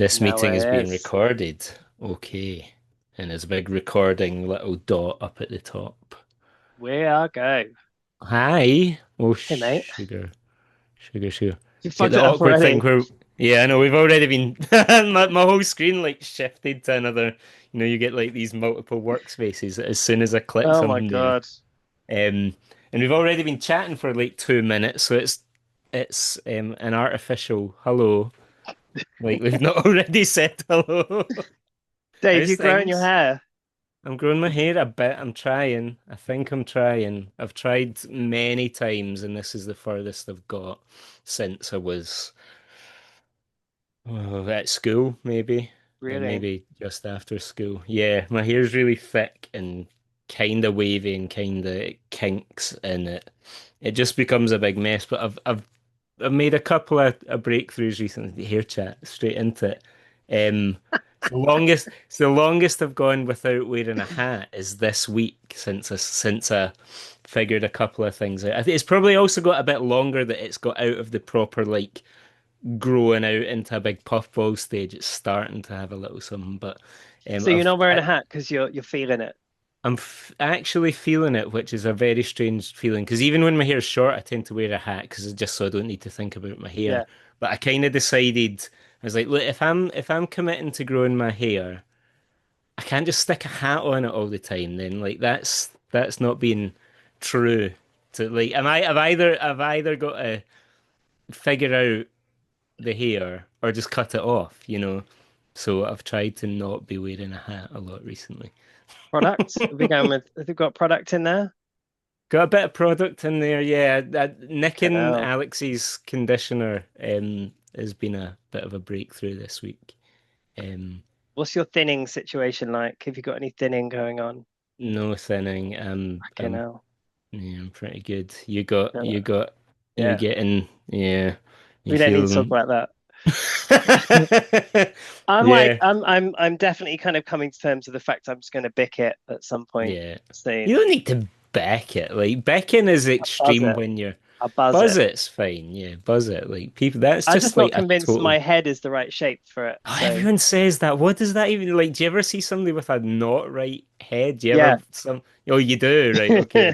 This Now meeting is it being is. recorded. Okay. And there's a big recording little dot up at the top. We are go. Hi. Oh, Hey, mate. sugar. Sugar, sugar. You Get fucked the it up awkward thing already. where, yeah, I know we've already been, my whole screen like shifted to another, you get like these multiple workspaces as soon as I click Oh my something new. God. Um, and we've already been chatting for like 2 minutes, so it's an artificial hello. Like we've not already said hello. Dave, How's you growing your things? hair? I'm growing my hair a bit. I'm trying. I think I'm trying. I've tried many times, and this is the furthest I've got since I was at school, maybe, or Really? maybe just after school. Yeah, my hair's really thick and kind of wavy and kind of kinks, and it just becomes a big mess. But I've made a couple of breakthroughs recently. Hair chat straight into it. Um, it's the longest I've gone without wearing a hat is this week since I figured a couple of things out. I think it's probably also got a bit longer that it's got out of the proper like growing out into a big puffball stage. It's starting to have a little something, but So you're not wearing a hat because you're feeling it. I'm f actually feeling it, which is a very strange feeling. Because even when my hair's short, I tend to wear a hat because just so I don't need to think about my hair. Yeah. But I kind of decided I was like, look, if I'm committing to growing my hair, I can't just stick a hat on it all the time. Then like that's not being true. To like, I've either got to figure out the hair or just cut it off, you know. So I've tried to not be wearing a hat a lot recently. Product? Have we going with? Have we got product in there? Got a bit of product in there, yeah. Fucking Nicking hell. Alex's conditioner has been a bit of a breakthrough this week. Um, What's your thinning situation like? Have you got any thinning going on? no thinning. Fucking hell. Yeah, I'm pretty good. You Yeah. getting, yeah. You We don't need to talk feeling? about that. I'm like, Yeah, I'm definitely kind of coming to terms with the fact I'm just going to bick it at some point yeah. You soon. don't need to back it. Like backing is I buzz extreme it. when you're I buzz buzz it. it's fine. Yeah, buzz it. Like people, that's I'm just just not like a convinced total. my head is the right shape for it. Oh, So everyone says that. What does that even like? Do you ever see somebody with a not right head? Do you yeah. ever some? Oh, you do, right? Okay.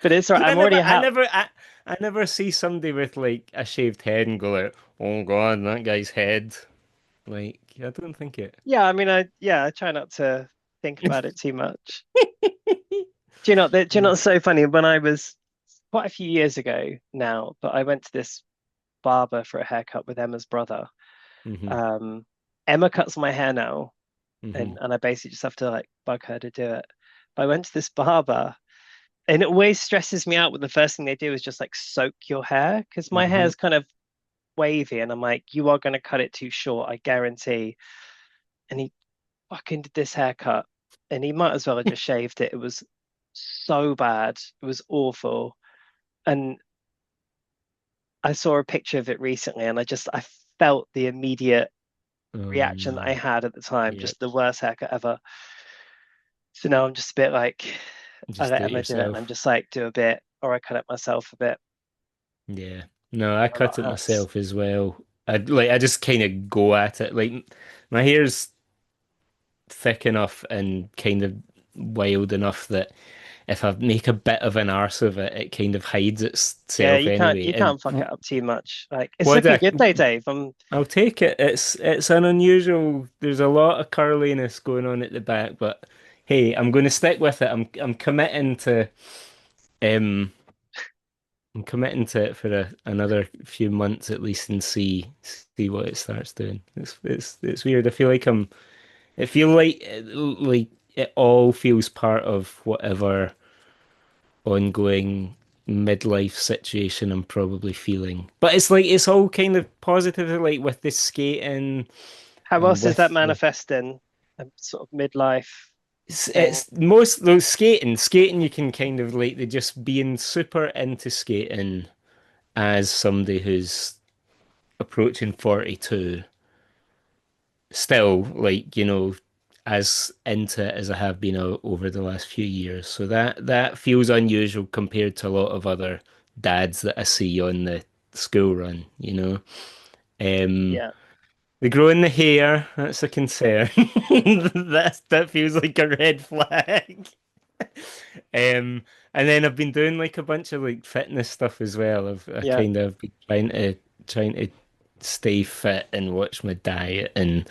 But it's all right. I I'm never, already I out. never, I, I never see somebody with like a shaved head and go like, "Oh God, that guy's head." Like, I don't think it. Yeah, I mean, I try not to think about it too much. Do you know what's so funny? When I was quite a few years ago now, but I went to this barber for a haircut with Emma's brother. Hmm. Um, Emma cuts my hair now, Hmm. and I basically just have to like bug her to do it. But I went to this barber, and it always stresses me out when the first thing they do is just like soak your hair because my hair Hmm. is kind of wavy, and I'm like, you are going to cut it too short, I guarantee. And he fucking did this haircut, and he might as well have just shaved it. It was so bad. It was awful. And I saw a picture of it recently, and I felt the immediate Oh reaction that I no. had at the time, Yep. just the worst haircut ever. So now I'm just a bit like, I Just let do it Emma do it, and I'm yourself. just like, do a bit, or I cut it myself a bit. Yeah. No, I A lot cut it hurts. myself as well. I just kind of go at it. Like my hair's thick enough and kind of wild enough that if I make a bit of an arse of it, it kind of hides Yeah, itself anyway. you And can't fuck it up too much. Like, it's what looking I, good though, Dave. I'll take it. It's an unusual. There's a lot of curliness going on at the back, but hey, I'm going to stick with it. I'm committing to um I'm committing to it for another few months at least and see what it starts doing. It's weird. I feel like I'm. It feel like it all feels part of whatever ongoing midlife situation I'm probably feeling. But it's like it's all kind of positive, like with the skating How and else is that with the manifesting? A sort of midlife thing. it's most those skating you can kind of like they just being super into skating as somebody who's approaching 42 still like as into it as I have been over the last few years. So that feels unusual compared to a lot of other dads that I see on the school run. Um, Yeah. they grow in the hair. That's a concern. That feels like a red flag. Um, and then I've been doing like a bunch of like fitness stuff as well. I Yeah. kind of been trying to stay fit and watch my diet and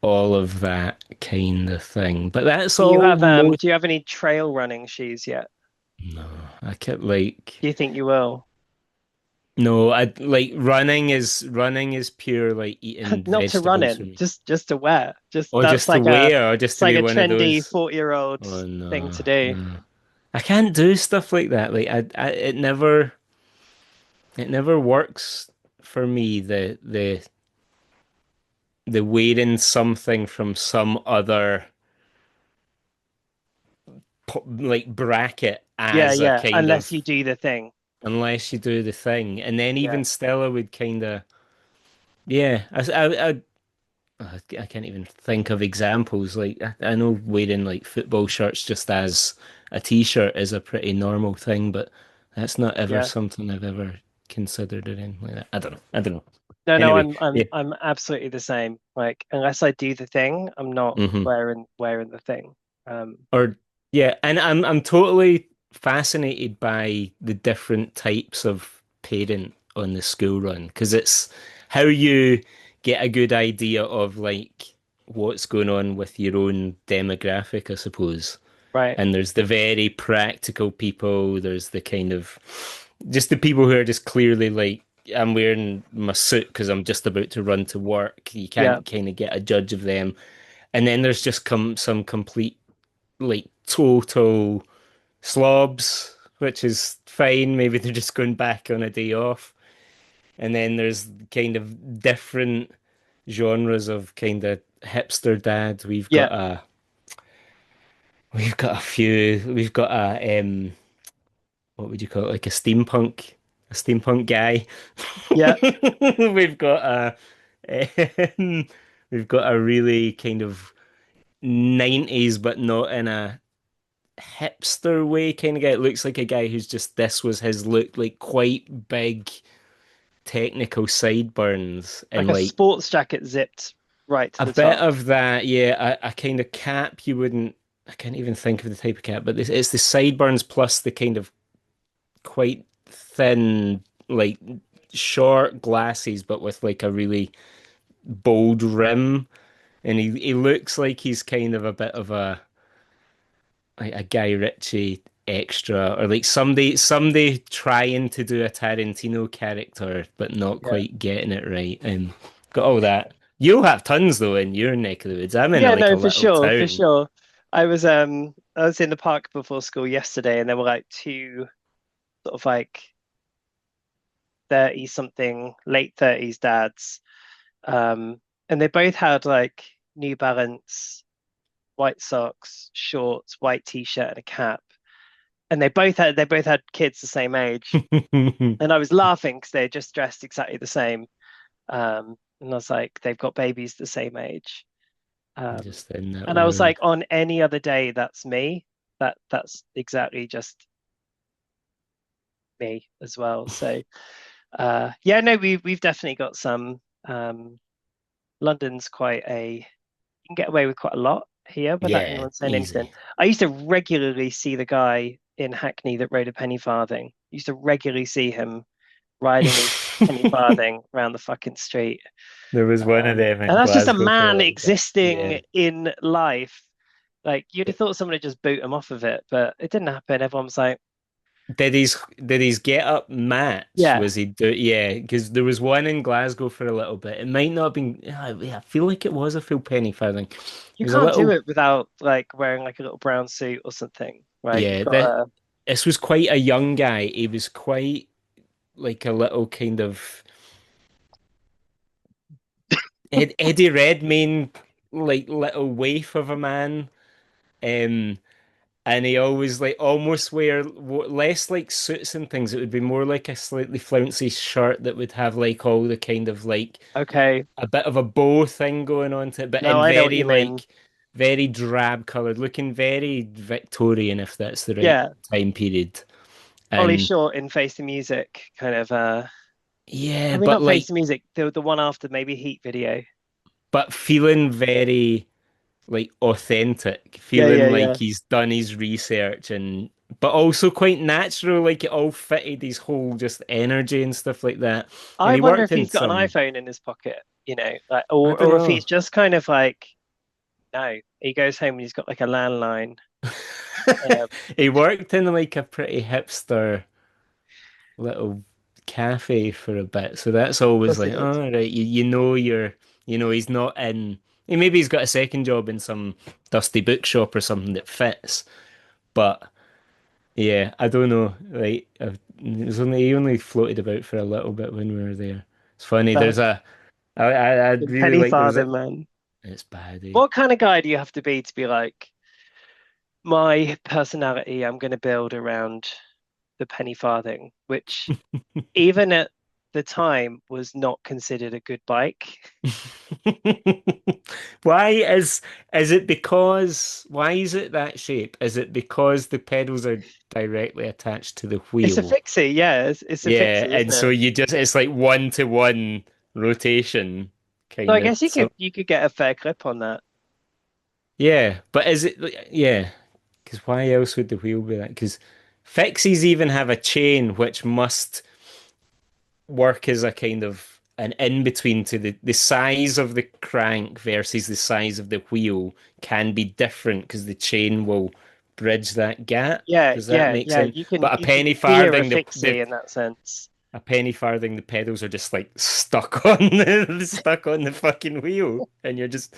all of that kind of thing. But that's all most. Do you have any trail running shoes yet? No, I kept like Do you think you will? no. I like running is pure like eating Not to run vegetables for in, me. just to wear. Just Or that's just to like a wear, or just it's to like be a one of trendy those. 40-year-old Oh thing to no, do. no. I can't do stuff like that. Like it never works for me. The wearing something from some other like bracket Yeah, as a yeah. kind Unless you of do the thing. unless you do the thing, and then Yeah. even still, I would kind of yeah. I can't even think of examples. Like I know wearing like football shirts just as a t-shirt is a pretty normal thing, but that's not ever Yeah. something I've ever considered or anything like that. I don't know. I don't know. No, no, Anyway, I'm yeah. I'm I'm absolutely the same. Like unless I do the thing, I'm not hmm wearing the thing. Or yeah, and I'm totally fascinated by the different types of parent on the school run because it's how you get a good idea of like what's going on with your own demographic, I suppose. Right. And there's the very practical people, there's the kind of just the people who are just clearly like I'm wearing my suit because I'm just about to run to work. You Yeah. can't kind of get a judge of them. And then there's just some complete like total slobs, which is fine. Maybe they're just going back on a day off. And then there's kind of different genres of kind of hipster dad. Yeah. We've got a few. We've got what would you call it? Like a steampunk guy. Yeah. We've got um, we've got a really kind of 90s, but not in a hipster way kind of guy. It looks like a guy who's just this was his look, like quite big technical sideburns Like and a like sports jacket zipped right to a the bit top. of that. Yeah, a kind of cap you wouldn't. I can't even think of the type of cap, but it's the sideburns plus the kind of quite thin, like short glasses, but with like a really bold rim. And he looks like he's kind of a bit of a like a Guy Ritchie extra or like somebody trying to do a Tarantino character but not Yeah. quite getting it right. And got all that. You'll have tons though in your neck of the woods. I'm in Yeah, like a no, little for town. sure. I was in the park before school yesterday and there were like two sort of like 30 something, late 30s dads. And they both had like New Balance, white socks, shorts, white t-shirt, and a cap. And they both had kids the same age. And I was laughing because they're just dressed exactly the same. And I was like, they've got babies the same age. Um, Just in that and I was world. like, on any other day, that's me. That's exactly just me as well. So yeah, no, we've definitely got some. London's quite a you can get away with quite a lot here without Yeah, anyone saying anything. easy. I used to regularly see the guy in Hackney that rode a penny farthing. Used to regularly see him riding his penny farthing around the fucking street. There was one of them And in that's just a Glasgow for a man little bit. existing Yeah. in life. Like you'd have thought someone would just boot him off of it, but it didn't happen. Everyone was like, Did his get up match? yeah, Was he do yeah? Because there was one in Glasgow for a little bit. It might not have been. I feel like it was a full penny farthing. It you was a can't do little. it without like wearing like a little brown suit or something, right? You've Yeah. got to, This was quite a young guy. He was quite like a little kind of Eddie Redmayne like little waif of a man. Um, and he always like almost wear less like suits and things. It would be more like a slightly flouncy shirt that would have like all the kind of like okay, a bit of a bow thing going on to it, but no, in I know what very you mean. like very drab colored, looking very Victorian if that's the right Yeah, time period. Ollie And Short in Face the Music kind of yeah, Probably but not Face like, the Music, the one after maybe Heat video. but feeling very like authentic, Yeah, feeling yeah, like yeah. he's done his research and but also quite natural, like it all fitted his whole just energy and stuff like that. And I he wonder worked if in he's got an some, iPhone in his pocket, like, I don't or if know. he's just kind of like, no, he goes home and he's got like a landline. Uh, He worked in like a pretty hipster little cafe for a bit. So that's of always course he like, did. all right, you know he's not in maybe he's got a second job in some dusty bookshop or something that fits. But yeah, I don't know. Like he only floated about for a little bit when we were there. It's funny. That I'd really penny like there was farthing, a man. it's bad, eh? What kind of guy do you have to be like, my personality, I'm going to build around the penny farthing, which even at the time was not considered a good bike. Why is it because why is it that shape? Is it because the pedals are directly attached to the It's a wheel? fixie, yeah, it's a Yeah, fixie, isn't and so it? you just it's like 1-to-1 rotation So I kind of. guess you could get a fair clip on that. Yeah, but is it yeah, because why else would the wheel be that? Because fixies even have a chain which must work as a kind of an in between to the size of the crank versus the size of the wheel can be different because the chain will bridge that gap. Yeah, Does that yeah, make yeah. sense? You can But you can gear a fixie in that sense. a penny farthing the pedals are just like stuck on stuck on the fucking wheel and you're just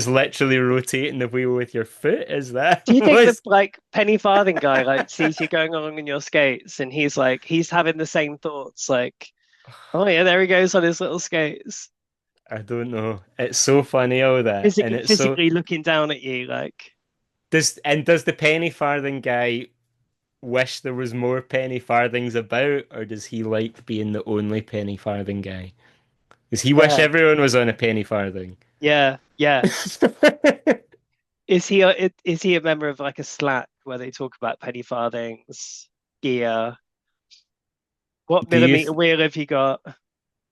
literally rotating the wheel with your foot. Is that Do you think the was like penny farthing guy like sees you going along in your skates and he's having the same thoughts like, oh yeah, there he goes on his little skates, I don't know. It's so funny all that and it's so physically looking down at you like, does the penny farthing guy wish there was more penny farthings about, or does he like being the only penny farthing guy? Does he wish yeah, everyone was on a penny farthing? yeah, yeah. Is he a member of like a Slack where they talk about penny farthings, gear? What Do you, millimeter wheel have you got?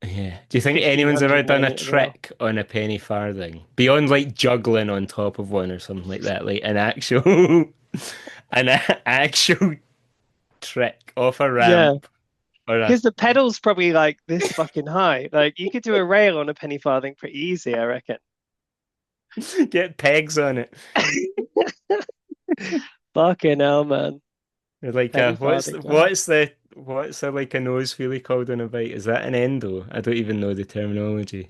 yeah, do you think anyone's 1500 ever done a millimeter wheel. trick on a penny farthing beyond like juggling on top of one or something like that? Like an actual, actual trick off a Yeah, ramp or a because the pedal's probably like this fucking high. Like you could do a rail on a penny farthing pretty easy, I reckon. get pegs on it. Fucking hell, man. Or like Penny what's farthing guy. what's like a nose feelie called on a bike? Is that an endo? I don't even know the terminology.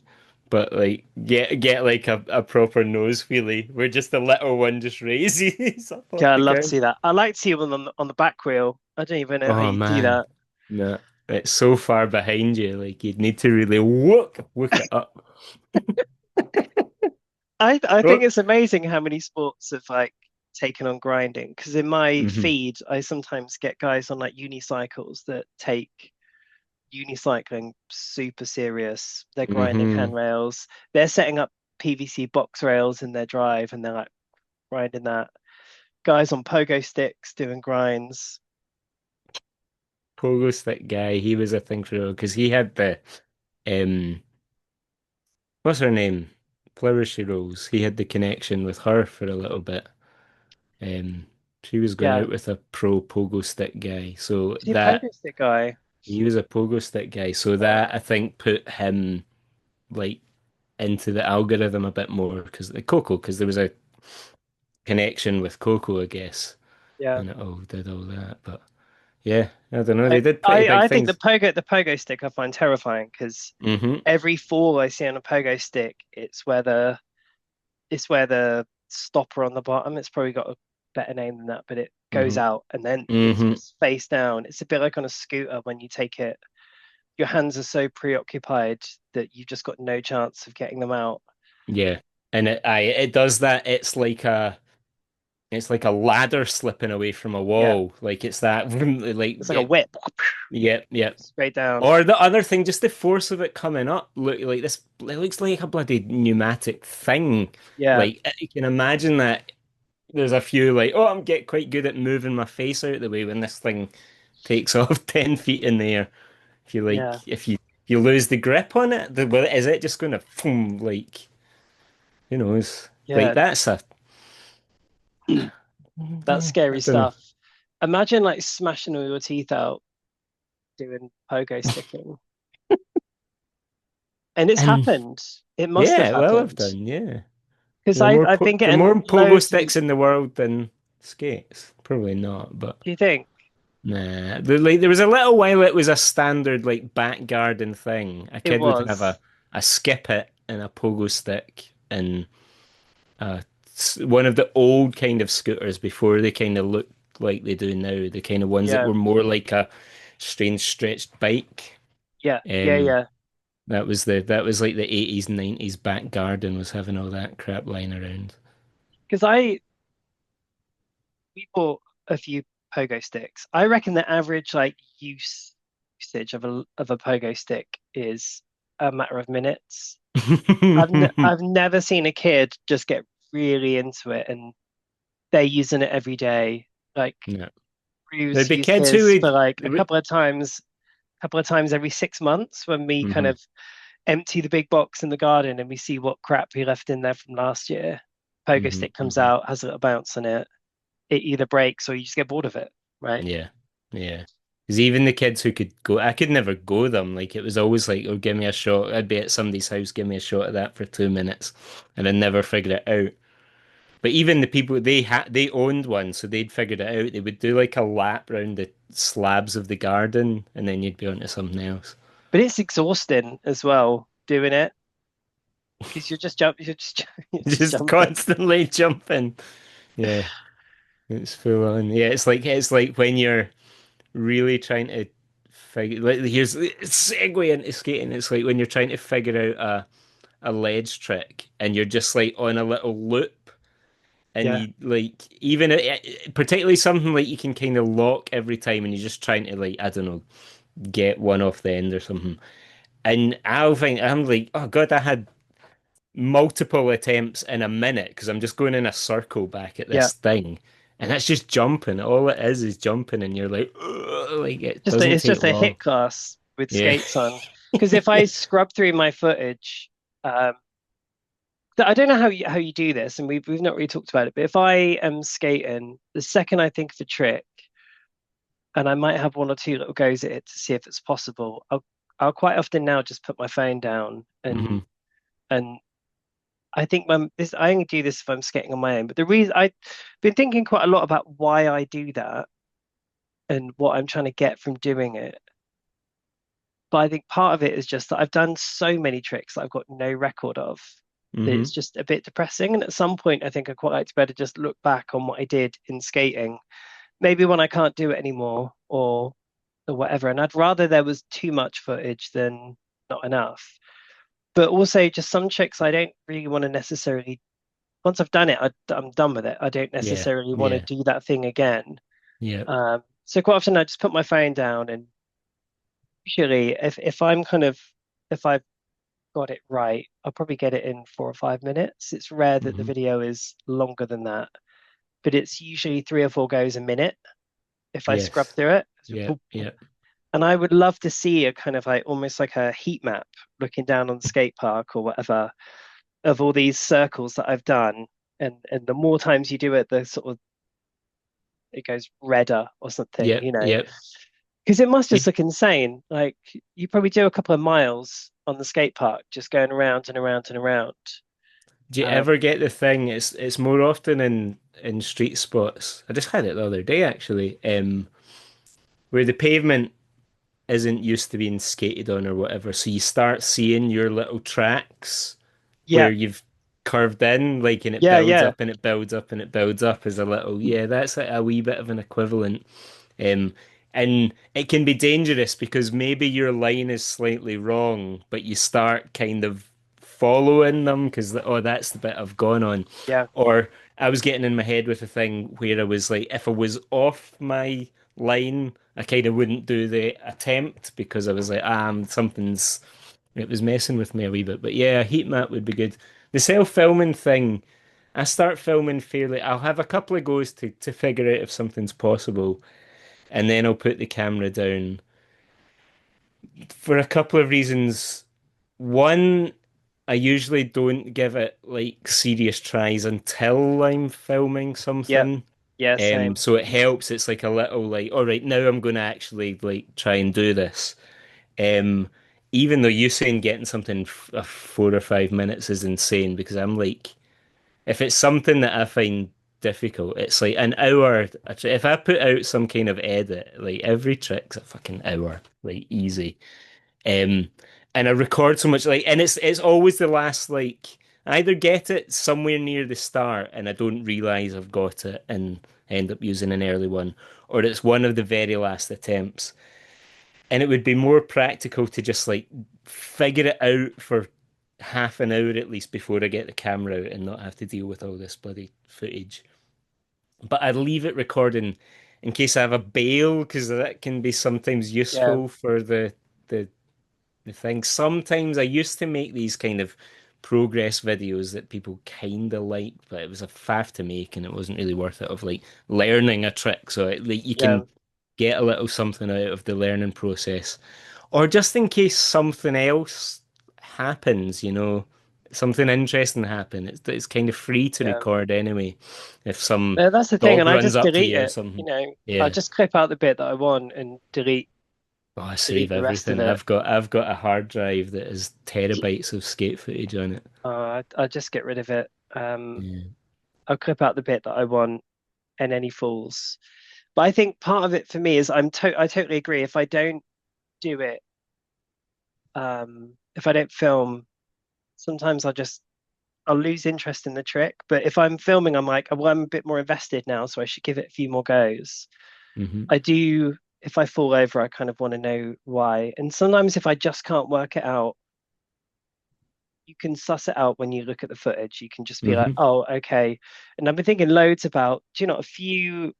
But like get like a proper nose feelie where just the little one just raises up off Yeah, I'd the love to ground. see that. I like to see one on the back wheel. I don't even know how Oh you do man. that. No. It's so far behind you, like you'd need to really wook it up. I think Oh. it's amazing how many sports have like taken on grinding. Because in my Hmm. feed, I sometimes get guys on like unicycles that take unicycling super serious. They're grinding Hmm. handrails. They're setting up PVC box rails in their drive, and they're like grinding that. Guys on pogo sticks doing grinds. Pogo stick guy, he was a thing for because he had the um what's her name? Flourish Rose. He had the connection with her for a little bit. Um, she was going Yeah, out with a pro pogo stick guy, so is he a that pogo stick guy? he was a pogo stick guy, so that I think put him like into the algorithm a bit more because the Coco, because there was a connection with Coco, I guess, Yeah. and it all did all that. But yeah, I don't know. I, They did pretty I big I think things. the pogo stick I find terrifying because Hmm. every fall I see on a pogo stick, it's where the stopper on the bottom. It's probably got a better name than that, but it goes Hmm. out and then it's Hmm. just face down. It's a bit like on a scooter when you take it, your hands are so preoccupied that you've just got no chance of getting them out. Yeah, and it does that. It's like a ladder slipping away from a Yeah, wall. Like it's that like it's like a whip yep, yep. straight down. Or the other thing, just the force of it coming up. Look like this. It looks like a bloody pneumatic thing. Yeah, Like you can imagine that there's a few like, oh, I'm get quite good at moving my face out of the way when this thing takes off 10 feet in the air. If you yeah. like, if you you lose the grip on it. Well, is it just going to boom like it's like Yeah, that's a that's I scary don't know. stuff. Imagine like smashing all your teeth out doing pogo sticking. And it's And happened. It must have yeah, well, I've happened. done. Yeah, Because there are more I've been there are more getting pogo loads of them. sticks in the world than skates. Probably not, but. Do you think Nah, like there was a little while it was a standard like back garden thing. A it kid would have was? a skip it and a pogo stick and one of the old kind of scooters before they kind of looked like they do now. The kind of ones that Yeah, were more like a strange stretched bike. yeah, yeah, Um, yeah. that was like the 80s, 90s back garden was having all that crap lying around. Because we bought a few pogo sticks. I reckon the average like usage of a pogo stick is a matter of minutes. I've never seen a kid just get really into it and they're using it every day. Like No. Bruce There'd be used kids who his for would. like a couple of times every 6 months when we kind Mhm, of empty the big box in the garden and we see what crap we left in there from last year. Pogo mhm, stick comes mhm. out, has a little bounce on it. It either breaks or you just get bored of it, right? Yeah, yeah. Because even the kids who could go, I could never go them. Like it was always like, "Oh, give me a shot." I'd be at somebody's house, give me a shot of that for 2 minutes, and I'd never figure it out. But even the people they owned one, so they'd figured it out. They would do like a lap round the slabs of the garden, and then you'd be on to something else. But it's exhausting as well doing it because you're just Just jumping. constantly jumping. Yeah, it's full on. Yeah, it's like when you're really trying to figure like here's segue into skating. It's like when you're trying to figure out a ledge trick and you're just like on a little loop and Yeah, you like even particularly something like you can kind of lock every time and you're just trying to like I don't know get one off the end or something. And I'll think I'm like, oh God, I had multiple attempts in a minute because I'm just going in a circle back at yeah. this thing. And it's just jumping. All it is jumping, and you're like, "Ugh," like it doesn't It's take just a long. hit class with Yeah. skates on. Because if I scrub through my footage, um, I don't know how you do this, and we've not really talked about it. But if I am skating, the second I think of a trick, and I might have one or two little goes at it to see if it's possible, I'll quite often now just put my phone down hmm and I think I only do this if I'm skating on my own. But the reason I've been thinking quite a lot about why I do that and what I'm trying to get from doing it. But I think part of it is just that I've done so many tricks that I've got no record of that it's hmm just a bit depressing. And at some point, I think I quite like to better just look back on what I did in skating, maybe when I can't do it anymore or whatever. And I'd rather there was too much footage than not enough. But also, just some tricks I don't really want to necessarily. Once I've done it, I'm done with it. I don't Yeah. necessarily want to Yeah. do that thing again. Yeah. So quite often I just put my phone down and usually if I'm kind of if I've got it right, I'll probably get it in 4 or 5 minutes. It's rare that the hmm video is longer than that, but it's usually 3 or 4 goes a minute if I scrub Yes. through it. So Yeah. Yeah. and I would love to see a kind of like almost like a heat map looking down on the skate park or whatever of all these circles that I've done. And the more times you do it, the sort of it goes redder or something, Yep. you know, Yep. because it must You, just look insane. Like you probably do a couple of miles on the skate park, just going around and around and around. do you Um, ever get the thing? It's more often in street spots. I just had it the other day actually. Where the pavement isn't used to being skated on or whatever. So you start seeing your little tracks yeah, where you've curved in, like, and it yeah, builds yeah, up and it builds up and it builds up as a little, yeah, that's like a wee bit of an equivalent. Um, and it can be dangerous because maybe your line is slightly wrong, but you start kind of following them because, oh, that's the bit I've gone on. yeah, Or I was getting in my head with a thing where I was like, if I was off my line, I kind of wouldn't do the attempt because I was like, something's, it was messing with me a wee bit. But yeah, a heat map would be good. The self-filming thing, I start filming fairly, I'll have a couple of goes to figure out if something's possible, and then I'll put the camera down For a couple of reasons. One, I usually don't give it like serious tries until I'm filming Yep. something. Yeah, same. So it helps. It's like a little like, all right, now I'm going to actually like try and do this. Um, Even though you saying getting something 4 or 5 minutes is insane because I'm like, if it's something that I find difficult, it's like an hour. If I put out some kind of edit, like every trick's a fucking hour, like easy. Um, and I record so much like, and it's always the last like I either get it somewhere near the start and I don't realize I've got it and end up using an early one, or it's one of the very last attempts. And it would be more practical to just like figure it out for half an hour at least before I get the camera out and not have to deal with all this bloody footage. But I leave it recording in case I have a bail because that can be sometimes Yeah. useful for the the thing. Sometimes I used to make these kind of progress videos that people kind of liked, but it was a faff to make and it wasn't really worth it of like learning a trick. So like you Yeah. can get a little something out of the learning process. Or just in case something else happens, something interesting happen. It's kind of free to Yeah. record anyway. If some That's the thing, dog and I runs just up to delete you or it. something. I Yeah. just clip out the bit that I want and Oh, I save delete the rest of everything. it. I've got a hard drive that has terabytes of skate footage on it. I just get rid of it. Yeah. I'll clip out the bit that I want and any falls. But I think part of it for me is I totally agree. If I don't do it, if I don't film, sometimes I'll lose interest in the trick. But if I'm filming, I'm like, well, I'm a bit more invested now, so I should give it a few more goes. Hmm. I do, if I fall over, I kind of want to know why. And sometimes if I just can't work it out, you can suss it out when you look at the footage. You can just be like, Hmm. oh, okay. And I've been thinking loads about, do you know, a few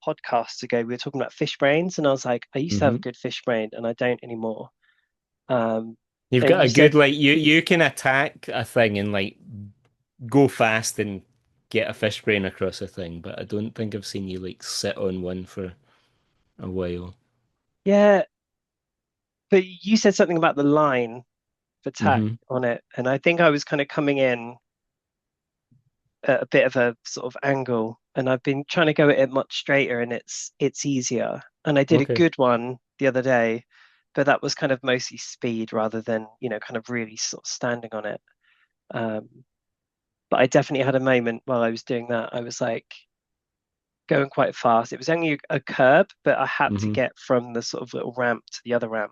podcasts ago, we were talking about fish brains, and I was like, I used to have a Hmm. good fish brain and I don't anymore. Um, You've and got you a good said, like you can attack a thing and like go fast and get a fish brain across a thing, but I don't think I've seen you like sit on one for a while. yeah, but you said something about the line of attack Hmm. on it. And I think I was kind of coming in at a bit of a sort of angle, and I've been trying to go at it much straighter, and it's easier. And I did a Okay. good one the other day, but that was kind of mostly speed rather than, kind of really sort of standing on it. Um, but I definitely had a moment while I was doing that. I was like going quite fast. It was only a curb, but I had to Hmm. get from the sort of little ramp to the other ramp.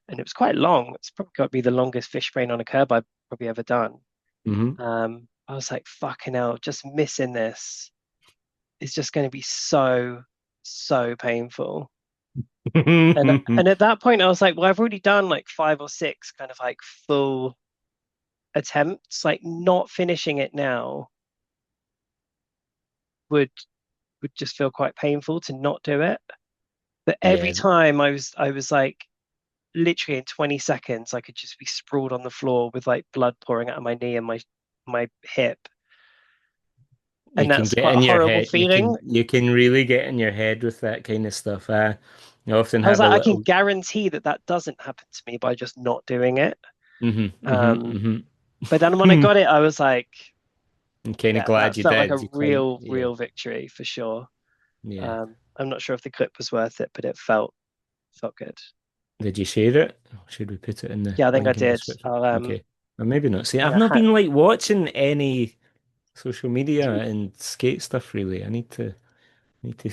And it was quite long. It's probably got to be the longest fish brain on a curb I've probably ever done. Hmm. I was like, fucking hell, just missing this is just going to be so, so painful. And at that point, I was like, well, I've already done like five or six kind of like full attempts. Like not finishing it now would would just feel quite painful to not do it. But every Yeah, time I was like literally in 20 seconds, I could just be sprawled on the floor with like blood pouring out of my knee and my hip. you And can that's get quite a in your horrible head. You feeling. can you can really get in your head with that kind of stuff. I often I was have a like, I can little. guarantee that that doesn't happen to me by just not doing it. Hmm. Um, Hmm. but then when I Hmm. got it, I was like, I'm kind of yeah, that glad you felt like a did. You quite, real, yeah, real victory for sure. yeah. I'm not sure if the clip was worth it, but it felt good. Did you share it? Should we put it in the Yeah, I think I link in did. description? I'll Okay. Or maybe not. See, I've yeah, not been like watching any social media and skate stuff really. I need to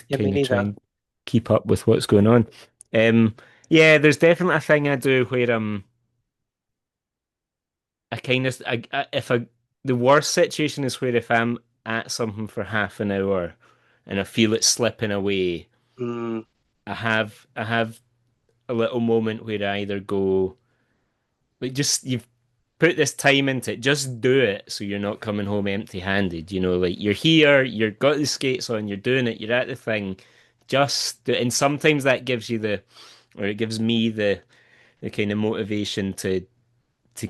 yeah, me kind of try neither. and keep up with what's going on. Um, yeah, there's definitely a thing I do where I kind of if I the worst situation is where if I'm at something for half an hour and I feel it slipping away, Mm, I have a little moment where I either go like just you've put this time into it, just do it so you're not coming home empty-handed. Like you're here, you've got the skates on, you're doing it, you're at the thing, just do it. And sometimes that gives you or it gives me the kind of motivation to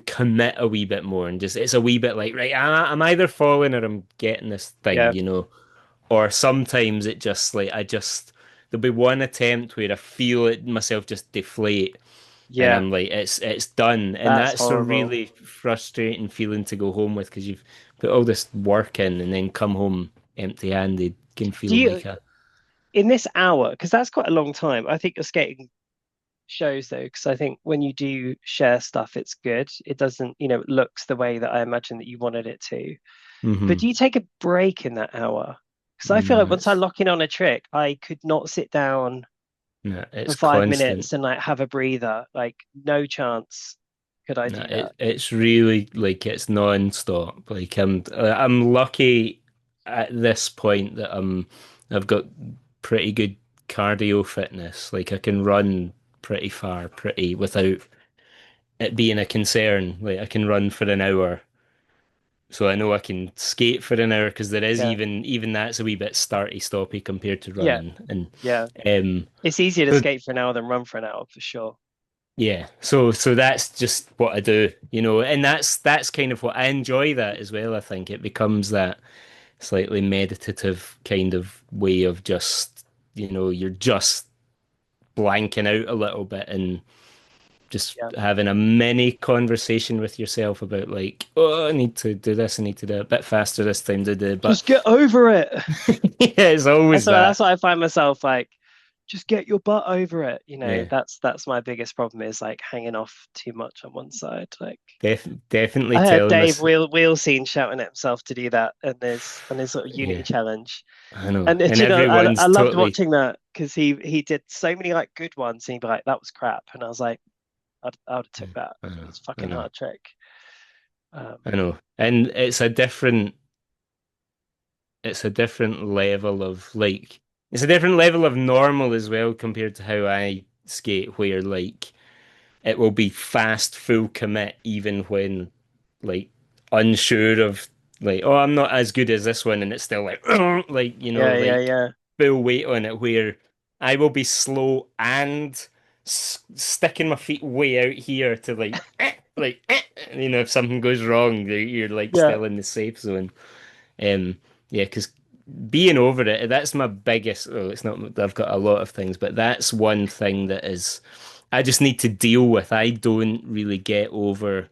commit a wee bit more and just it's a wee bit like right I'm either falling or I'm getting this yeah, thing. Or sometimes it just like there'll be one attempt where I feel it myself just deflate and Yeah, I'm like, it's done, and that's that's a horrible. really frustrating feeling to go home with because you've put all this work in and then come home empty-handed can Do feel you like a in this hour, because that's quite a long time, I think your skating shows though, because I think when you do share stuff, it's good. It doesn't, it looks the way that I imagine that you wanted it to. But hmm do you take a break in that hour? Because I feel like no, once I lock in on a trick, I could not sit down no, for it's 5 minutes constant. and like have a breather. Like no chance could I No, do that. it's really like it's non-stop. Like I'm lucky at this point that I've got pretty good cardio fitness. Like I can run pretty far, pretty without it being a concern. Like I can run for an hour, so I know I can skate for an hour because there is Yeah, even that's a wee bit starty stoppy compared to yeah, running. And yeah. um, It's easier to so skate for an hour than run for an hour for sure. yeah, so that's just what I do, and that's kind of what I enjoy that as well. I think it becomes that slightly meditative kind of way of just, you're just blanking out a little bit and just Yeah. having a mini conversation with yourself about like, oh, I need to do this, I need to do it a bit faster this time to do. But Just get over it. yeah, it's That's always what that's that. what I find myself like. Just get your butt over it. Yeah, That's my biggest problem is like hanging off too much on one side. Like definitely I heard telling Dave this. Wheelseen shouting at himself to do that and there's on his sort of Unity Yeah, challenge. I know, And and I everyone's loved totally. watching that because he did so many like good ones and he'd be like, that was crap. And I was like, I would have took that. I know, It's a I fucking know. hard trick. Um, I know. And it's a different level of like it's a different level of normal as well compared to how I skate where like it will be fast full commit even when like unsure of like oh I'm not as good as this one and it's still like like yeah, yeah, like yeah, full weight on it where I will be slow and sticking my feet way out here to if something goes wrong you're like yeah, still in the safe zone. Yeah, because being over it, that's my biggest. Oh, it's not. I've got a lot of things, but that's one thing that is. I just need to deal with. I don't really get over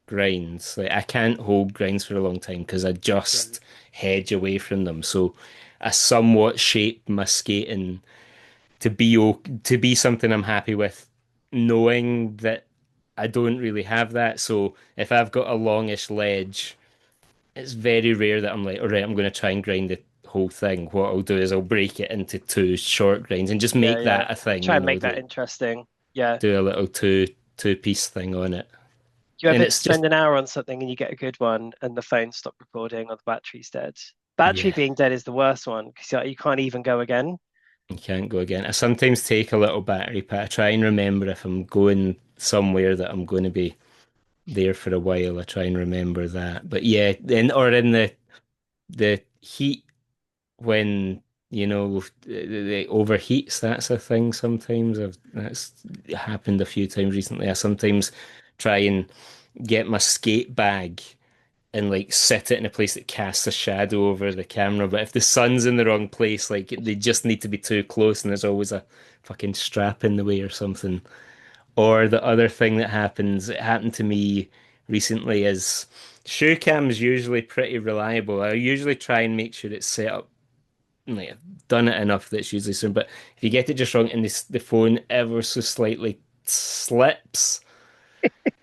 grinds. Like I can't hold grinds for a long time because I yeah, just hedge away from them. So I somewhat shape my skating to be something I'm happy with, knowing that I don't really have that. So if I've got a longish ledge it's very rare that I'm like, all right, I'm going to try and grind the whole thing. What I'll do is I'll break it into two short grinds and just yeah, make yeah. that a thing, Try and make that like interesting. Yeah. do a little two piece thing on it. Do you And ever it's just spend an hour on something and you get a good one and the phone stopped recording or the battery's dead? Battery yeah, being dead is the worst one because you can't even go again. you can't go again. I sometimes take a little battery pack. I try and remember if I'm going somewhere that I'm going to be there for a while. I try and remember that. But yeah, then or in the heat when it overheats. That's a thing sometimes. That's happened a few times recently. I sometimes try and get my skate bag and like sit it in a place that casts a shadow over the camera. But if the sun's in the wrong place, like they just need to be too close, and there's always a fucking strap in the way or something. Or the other thing that happens, it happened to me recently, is shoe cam's usually pretty reliable. I usually try and make sure it's set up like I've done it enough that it's usually soon. But if you get it just wrong and the phone ever so slightly slips,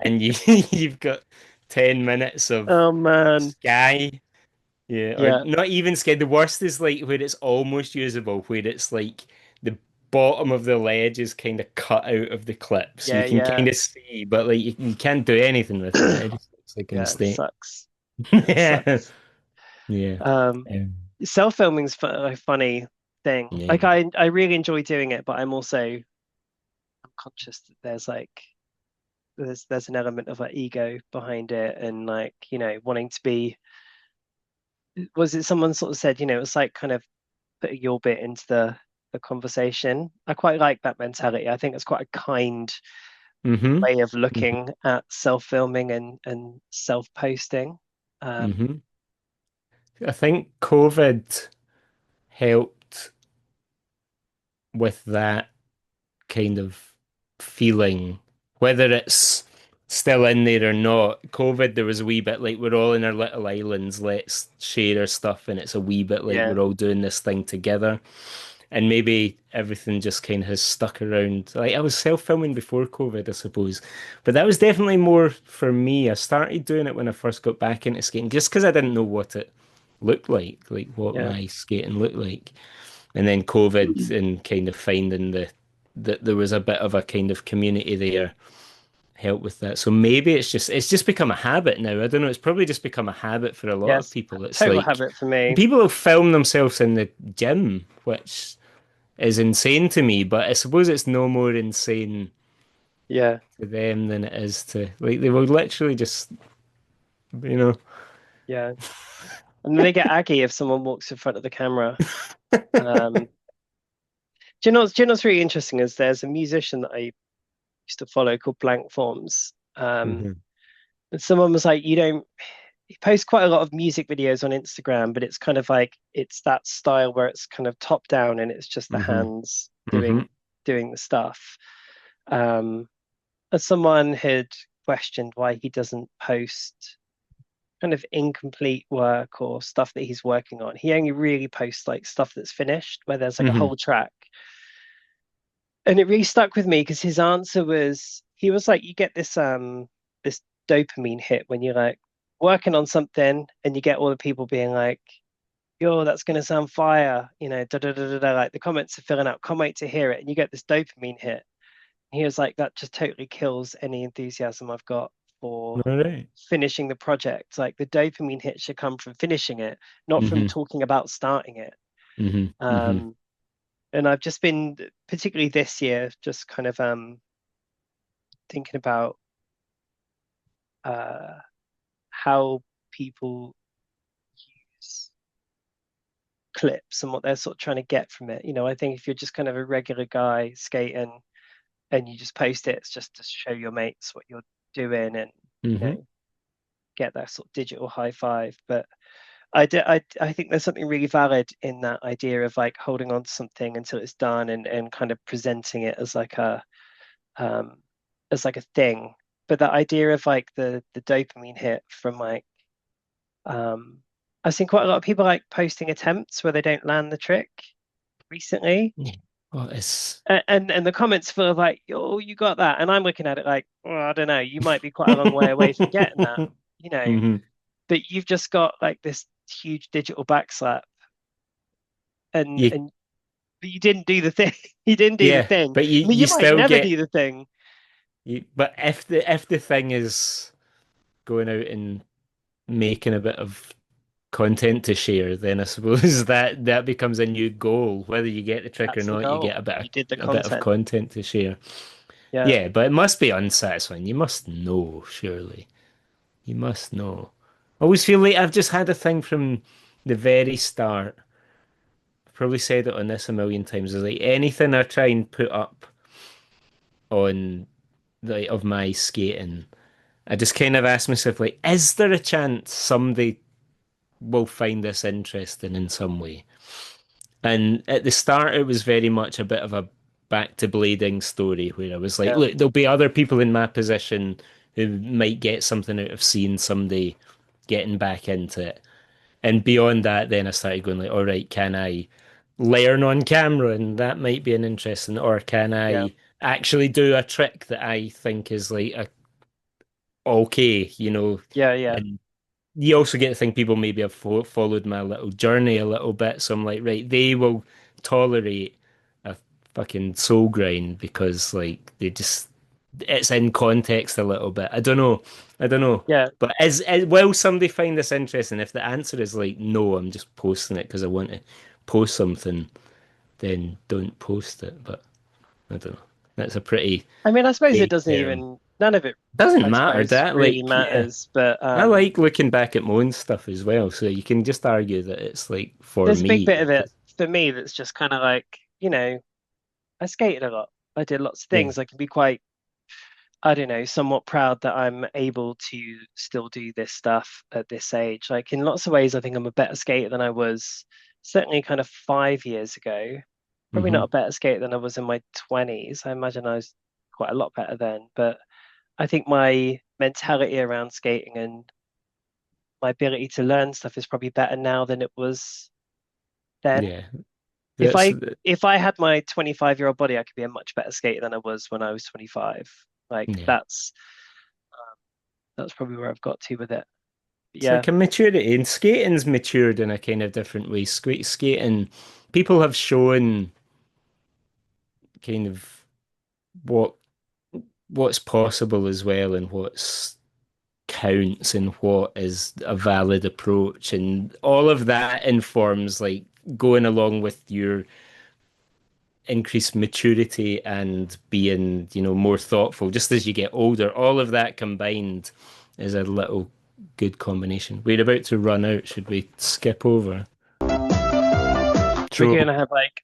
and you've got 10 minutes of Oh man. sky, yeah, or Yeah. not even sky. The worst is like where it's almost usable, where it's like the bottom of the ledge is kind of cut out of the clip, so you Yeah, can yeah. kind of see, but like you can't do anything with it. It just looks like a Yeah, it mistake. sucks. It Yeah, sucks. yeah, Um, um, Self-filming's a funny thing. Like yeah. I really enjoy doing it, but I'm conscious that there's an element of like ego behind it and like, wanting to be was it someone sort of said, it's like kind of putting your bit into the conversation. I quite like that mentality. I think it's quite a kind Mm-hmm. way of Mm-hmm. looking at self-filming and self-posting. Um, Mm-hmm. I think COVID helped with that kind of feeling whether it's still in there or not. COVID, there was a wee bit like we're all in our little islands, let's share our stuff, and it's a wee bit like Yeah, we're all doing this thing together. And maybe everything just kind of has stuck around. Like I was self-filming before COVID, I suppose, but that was definitely more for me. I started doing it when I first got back into skating, just because I didn't know what it looked like what yeah. my skating looked like. And then COVID and kind of finding that there was a bit of a kind of community there helped with that. So maybe it's just become a habit now. I don't know. It's probably just become a habit for a lot of Yes, people. It's total like habit for me. people will film themselves in the gym, which is insane to me, but I suppose it's no more insane Yeah, to them than it is to like they will literally just you know. yeah. And then they get aggy if someone walks in front of the camera. Um, do you know what's really interesting is there's a musician that I used to follow called Blank Forms. Hmm. And someone was like, you don't, he posts quite a lot of music videos on Instagram, but it's kind of like it's that style where it's kind of top down and it's just the Hmm. hands Hmm. doing the stuff. Um, and someone had questioned why he doesn't post kind of incomplete work or stuff that he's working on. He only really posts like stuff that's finished, where there's like a Hmm. whole track. And it really stuck with me because his answer was he was like, you get this dopamine hit when you're like working on something and you get all the people being like, yo, that's gonna sound fire, da da da da da. Like the comments are filling out, can't wait to hear it. And you get this dopamine hit. And he was like, that just totally kills any enthusiasm I've got for All right. finishing the project. Like the dopamine hit should come from finishing it, not from Hmm. talking about starting it. Hmm. Hmm. Um, and I've just been, particularly this year, just kind of thinking about uh, how people use clips and what they're sort of trying to get from it. I think if you're just kind of a regular guy skating and you just post it, it's just to show your mates what you're doing and Hmm. get that sort of digital high five. But I think there's something really valid in that idea of like holding on to something until it's done and kind of presenting it um, as like a thing. But that idea of like the dopamine hit from like um, I've seen quite a lot of people like posting attempts where they don't land the trick recently. Yeah. Well, it's. And the comments full of like, oh, you got that. And I'm looking at it like, well, I don't know, you might be quite a long way away from getting that, you know, Hmm. but you've just got like this huge digital backslap and You, and but you didn't do the thing. You didn't do the yeah, thing. but you I mean, you you might still never get do the thing. but if the thing is going out and making a bit of content to share, then I suppose that becomes a new goal. Whether you get the trick or That's the not, you get goal. You did the a bit of content. content to share. Yeah. Yeah, but it must be unsatisfying. You must know, surely. You must know. I always feel like I've just had a thing from the very start. I've probably said it on this a million times. Is like anything I try and put up on of my skating, I just kind of ask myself, like, is there a chance somebody will find this interesting in some way? And at the start, it was very much a bit of a back to blading story where I was like, Yeah. look, there'll be other people in my position who might get something out of seeing somebody getting back into it. And beyond that, then I started going like, all right, can I learn on camera? And that might be an interesting, or can Yeah. I actually do a trick that I think is like a okay? Yeah. Yeah. And you also get to think people maybe have followed my little journey a little bit. So I'm like, right, they will tolerate a fucking soul grind because like it's in context a little bit. I don't know. I don't know. Yeah. But will somebody find this interesting? If the answer is like no, I'm just posting it because I want to post something, then don't post it. But I don't know. That's a pretty I mean, I suppose it vague doesn't term. even, none of it, Doesn't I matter suppose, that really like yeah. matters. But I like looking back at my own stuff as well, so you can just argue that it's like for there's a big me. bit of it for me that's just kind of like, I skated a lot. I did lots of Yeah. things. I can be quite, I don't know, somewhat proud that I'm able to still do this stuff at this age. Like in lots of ways, I think I'm a better skater than I was certainly kind of 5 years ago. Probably not Hmm. a better skater than I was in my 20s. I imagine I was quite a lot better then. But I think my mentality around skating and my ability to learn stuff is probably better now than it was then. Yeah, If that's I if I had my 25-year-old body, I could be a much better skater than I was when I was 25. Like yeah. that's probably where I've got to with it. But It's yeah, like a maturity, and skating's matured in a kind of different way. Skating, people have shown kind of what what's possible as well, and what's counts, and what is a valid approach, and all of that informs like going along with your increased maturity and being, more thoughtful just as you get older. All of that combined is a little good combination. We're about to run out. Should we skip over? we're So gonna have like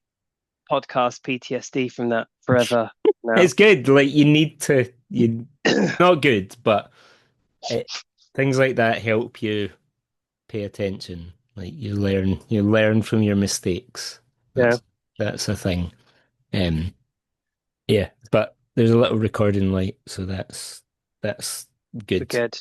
podcast PTSD from that forever now. it's good. Like you not good, but it, things like that help you pay attention. Like you learn from your mistakes. Yeah, That's a thing. Um, yeah, but there's a little recording light, so that's we're good. good.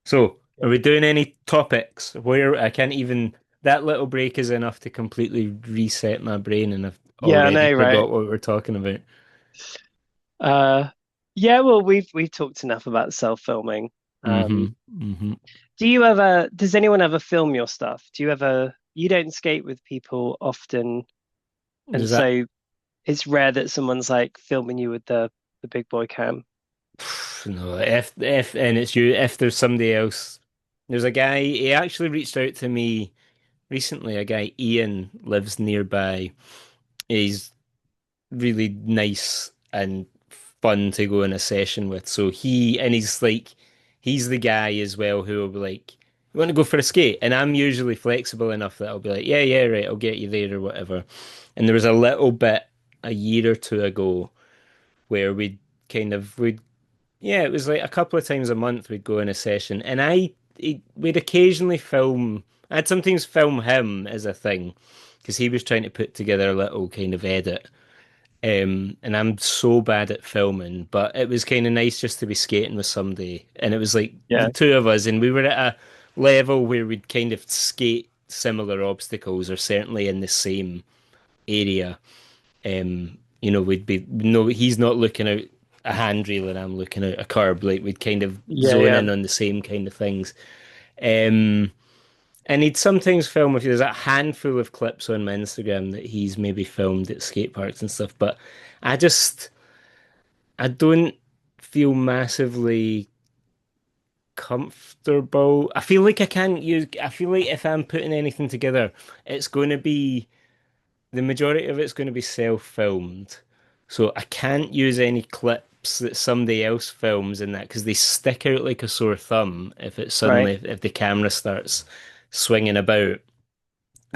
So, are Good. we doing any topics where I can't even, that little break is enough to completely reset my brain and I've Yeah, I already know, right? forgot what we were talking about? Uh, yeah. Well, we've talked enough about self-filming. Mm-hmm. Um, Mm-hmm. Does anyone ever film your stuff? You don't skate with people often, and Is that so it's rare that someone's like filming you with the big boy cam, no, if and it's you, if there's somebody else, there's a guy, he actually reached out to me recently, a guy, Ian, lives nearby. He's really nice and fun to go in a session with. So he's the guy as well who will be like, "You want to go for a skate?" And I'm usually flexible enough that I'll be like, "Yeah, yeah, right, I'll get you there or whatever." And there was a little bit a year or two ago where we'd yeah, it was like a couple of times a month we'd go in a session, and we'd occasionally film. I'd sometimes film him as a thing because he was trying to put together a little kind of edit. And I'm so bad at filming, but it was kind of nice just to be skating with somebody. And it was like the yeah, two of us, and we were at a level where we'd kind of skate similar obstacles, or certainly in the same area. We'd be no, he's not looking out a handrail and I'm looking out a curb. Like we'd kind of yeah, zone yeah, in on the same kind of things. Um, and he'd sometimes film if there's a handful of clips on my Instagram that he's maybe filmed at skate parks and stuff, but I just I don't feel massively comfortable. I feel like I feel like if I'm putting anything together, it's going to be the majority of it's going to be self-filmed. So I can't use any clips that somebody else films in that because they stick out like a sore thumb right, if the camera starts swinging about.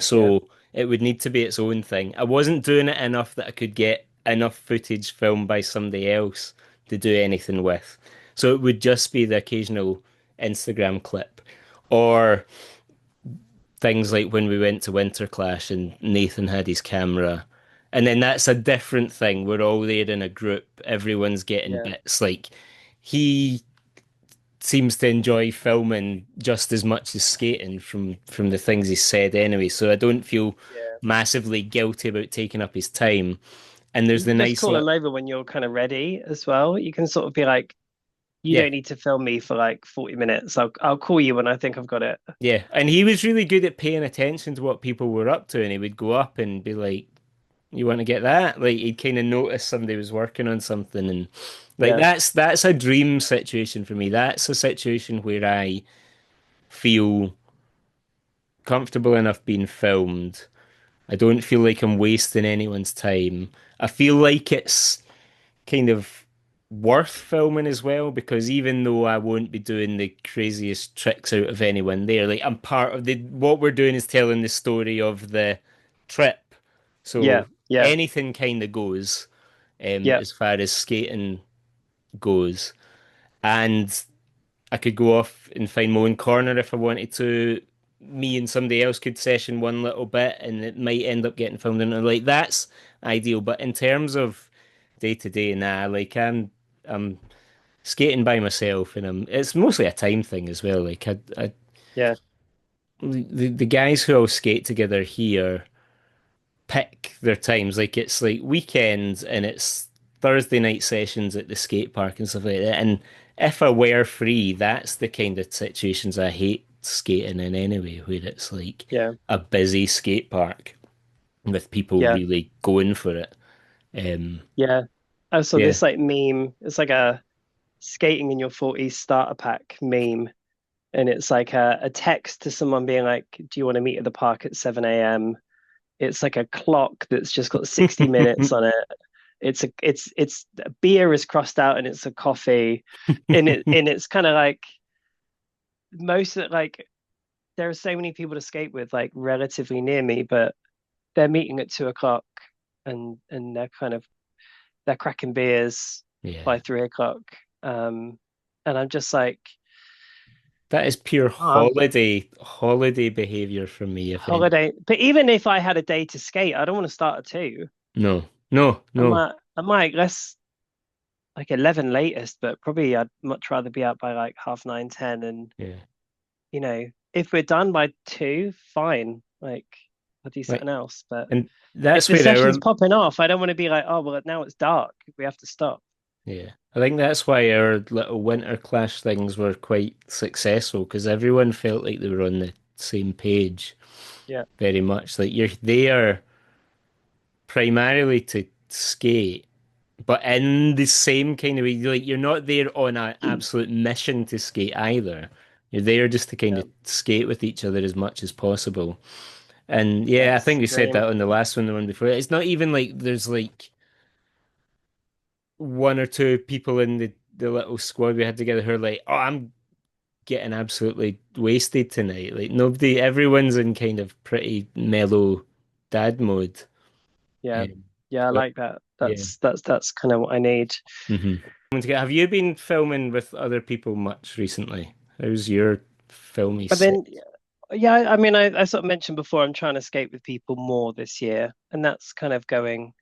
yeah, So it would need to be its own thing. I wasn't doing it enough that I could get enough footage filmed by somebody else to do anything with. So it would just be the occasional Instagram clip or things like when we went to Winter Clash and Nathan had his camera. And then that's a different thing. We're all there in a group, everyone's getting yeah, bits. Like he seems to enjoy filming just as much as skating from the things he said anyway. So I don't feel yeah. massively guilty about taking up his time. And there's You the can just nice call li him over when you're kind of ready as well. You can sort of be like, you yeah, don't need to film me for like 40 minutes. I'll call you when I think I've got it. yeah. And he was really good at paying attention to what people were up to, and he would go up and be like, "You want to get that?" Like he'd kind of notice somebody was working on something, and like Yeah, that's a dream situation for me. That's a situation where I feel comfortable enough being filmed. I don't feel like I'm wasting anyone's time. I feel like it's kind of worth filming as well because even though I won't be doing the craziest tricks out of anyone there, like I'm part of the what we're doing is telling the story of the trip. yeah, So yeah, anything kind of goes, yeah, as far as skating goes. And I could go off and find my own corner if I wanted to. Me and somebody else could session one little bit, and it might end up getting filmed. And like that's ideal. But in terms of day to day, nah, like I'm skating by myself, and it's mostly a time thing as well. Like Yeah, the guys who all skate together here pick their times. Like it's like weekends and it's Thursday night sessions at the skate park and stuff like that. And if I were free, that's the kind of situations I hate skating in anyway, where it's like yeah, a busy skate park with people yeah, really going for it. Um, yeah. I saw yeah. this like meme. It's like a skating in your 40s starter pack meme. And it's like a text to someone being like, "Do you want to meet at the park at 7 a.m.?" It's like a clock that's just got 60 minutes on it. It's beer is crossed out and it's a coffee. And it's kind of like most of it, like there are so many people to skate with like relatively near me, but they're meeting at 2 o'clock and they're cracking beers by Yeah. 3 o'clock. Um, and I'm just like, That is pure oh, holiday behavior from me, if any. holiday. But even if I had a day to skate, I don't want to start at 2. No, no, no. I might less like 11 latest, but probably I'd much rather be out by like half 9, 10. And, Yeah. if we're done by 2, fine. Like, I'll do Like, something else. But and if that's the where session's our popping off, I don't want to be like, oh, well, now it's dark. We have to stop. Yeah, I think that's why our little winter clash things were quite successful because everyone felt like they were on the same page Yeah. very much. Like you're there primarily to skate, but in the same kind of way, like you're not there on an absolute mission to skate either. You're there just to kind Yeah. of skate with each other as much as possible. And Yeah. yeah, I It's think the we said dream. that on the last one, the one before. It's not even like there's like one or two people in the little squad we had together who are like, oh, I'm getting absolutely wasted tonight. Like nobody, everyone's in kind of pretty mellow dad mode. Yeah. Um, Yeah. I but like that. yeah. That's kind of what I need. hmm Have you been filming with other people much recently? How's your filmy But set? then, yeah, I mean, I sort of mentioned before, I'm trying to skate with people more this year, and that's kind of going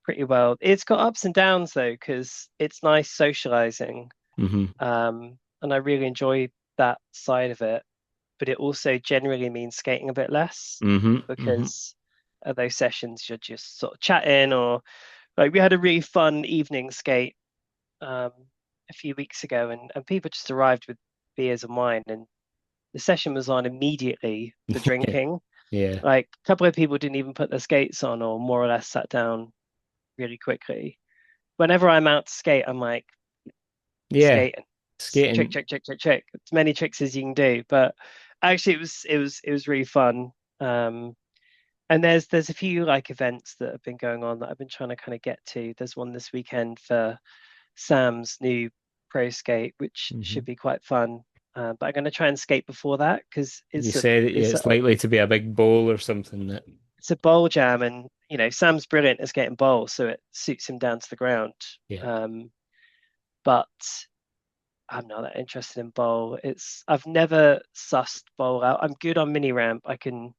pretty well. It's got ups and downs though, because it's nice socializing, hmm and I really enjoy that side of it. But it also generally means skating a bit less hmm hmm because at those sessions you're just sort of chatting, or like we had a really fun evening skate um, a few weeks ago, and people just arrived with beers and wine, and the session was on immediately for Yeah. drinking. Yeah. Like a couple of people didn't even put their skates on, or more or less sat down really quickly. Whenever I'm out to skate, I'm like Yeah. skating, trick, Skating. trick, trick, trick, trick, as many tricks as you can do. But actually, it was really fun. Um, and there's a few like events that have been going on that I've been trying to kind of get to. There's one this weekend for Sam's new pro skate, which should hmm be quite fun. But I'm going to try and skate before that because You it's a said yeah, it's a it's likely to be a big bowl or something that, it's a bowl jam, and Sam's brilliant at skating bowl, so it suits him down to the ground. yeah. Um, but I'm not that interested in bowl. I've never sussed bowl out. I'm good on mini ramp. I can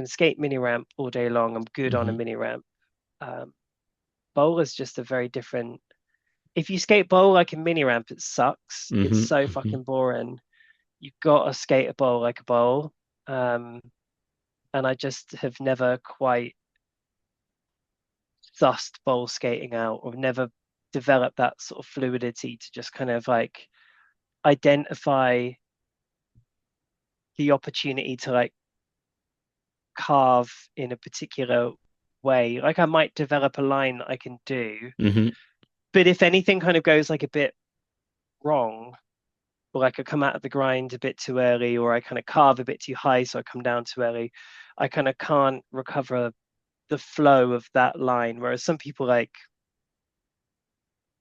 skate mini ramp all day long. I'm good on a hmm mini ramp. Um, bowl is just a very different. If you skate bowl like a mini ramp, it sucks. It's hmm so hmm fucking boring. You've got to skate a bowl like a bowl. And I just have never quite sussed bowl skating out, or never developed that sort of fluidity to just kind of like identify the opportunity to like carve in a particular way. Like I might develop a line that I can do, hmm but if anything kind of goes like a bit wrong, or like I come out of the grind a bit too early, or I kind of carve a bit too high, so I come down too early, I kind of can't recover the flow of that line. Whereas some people like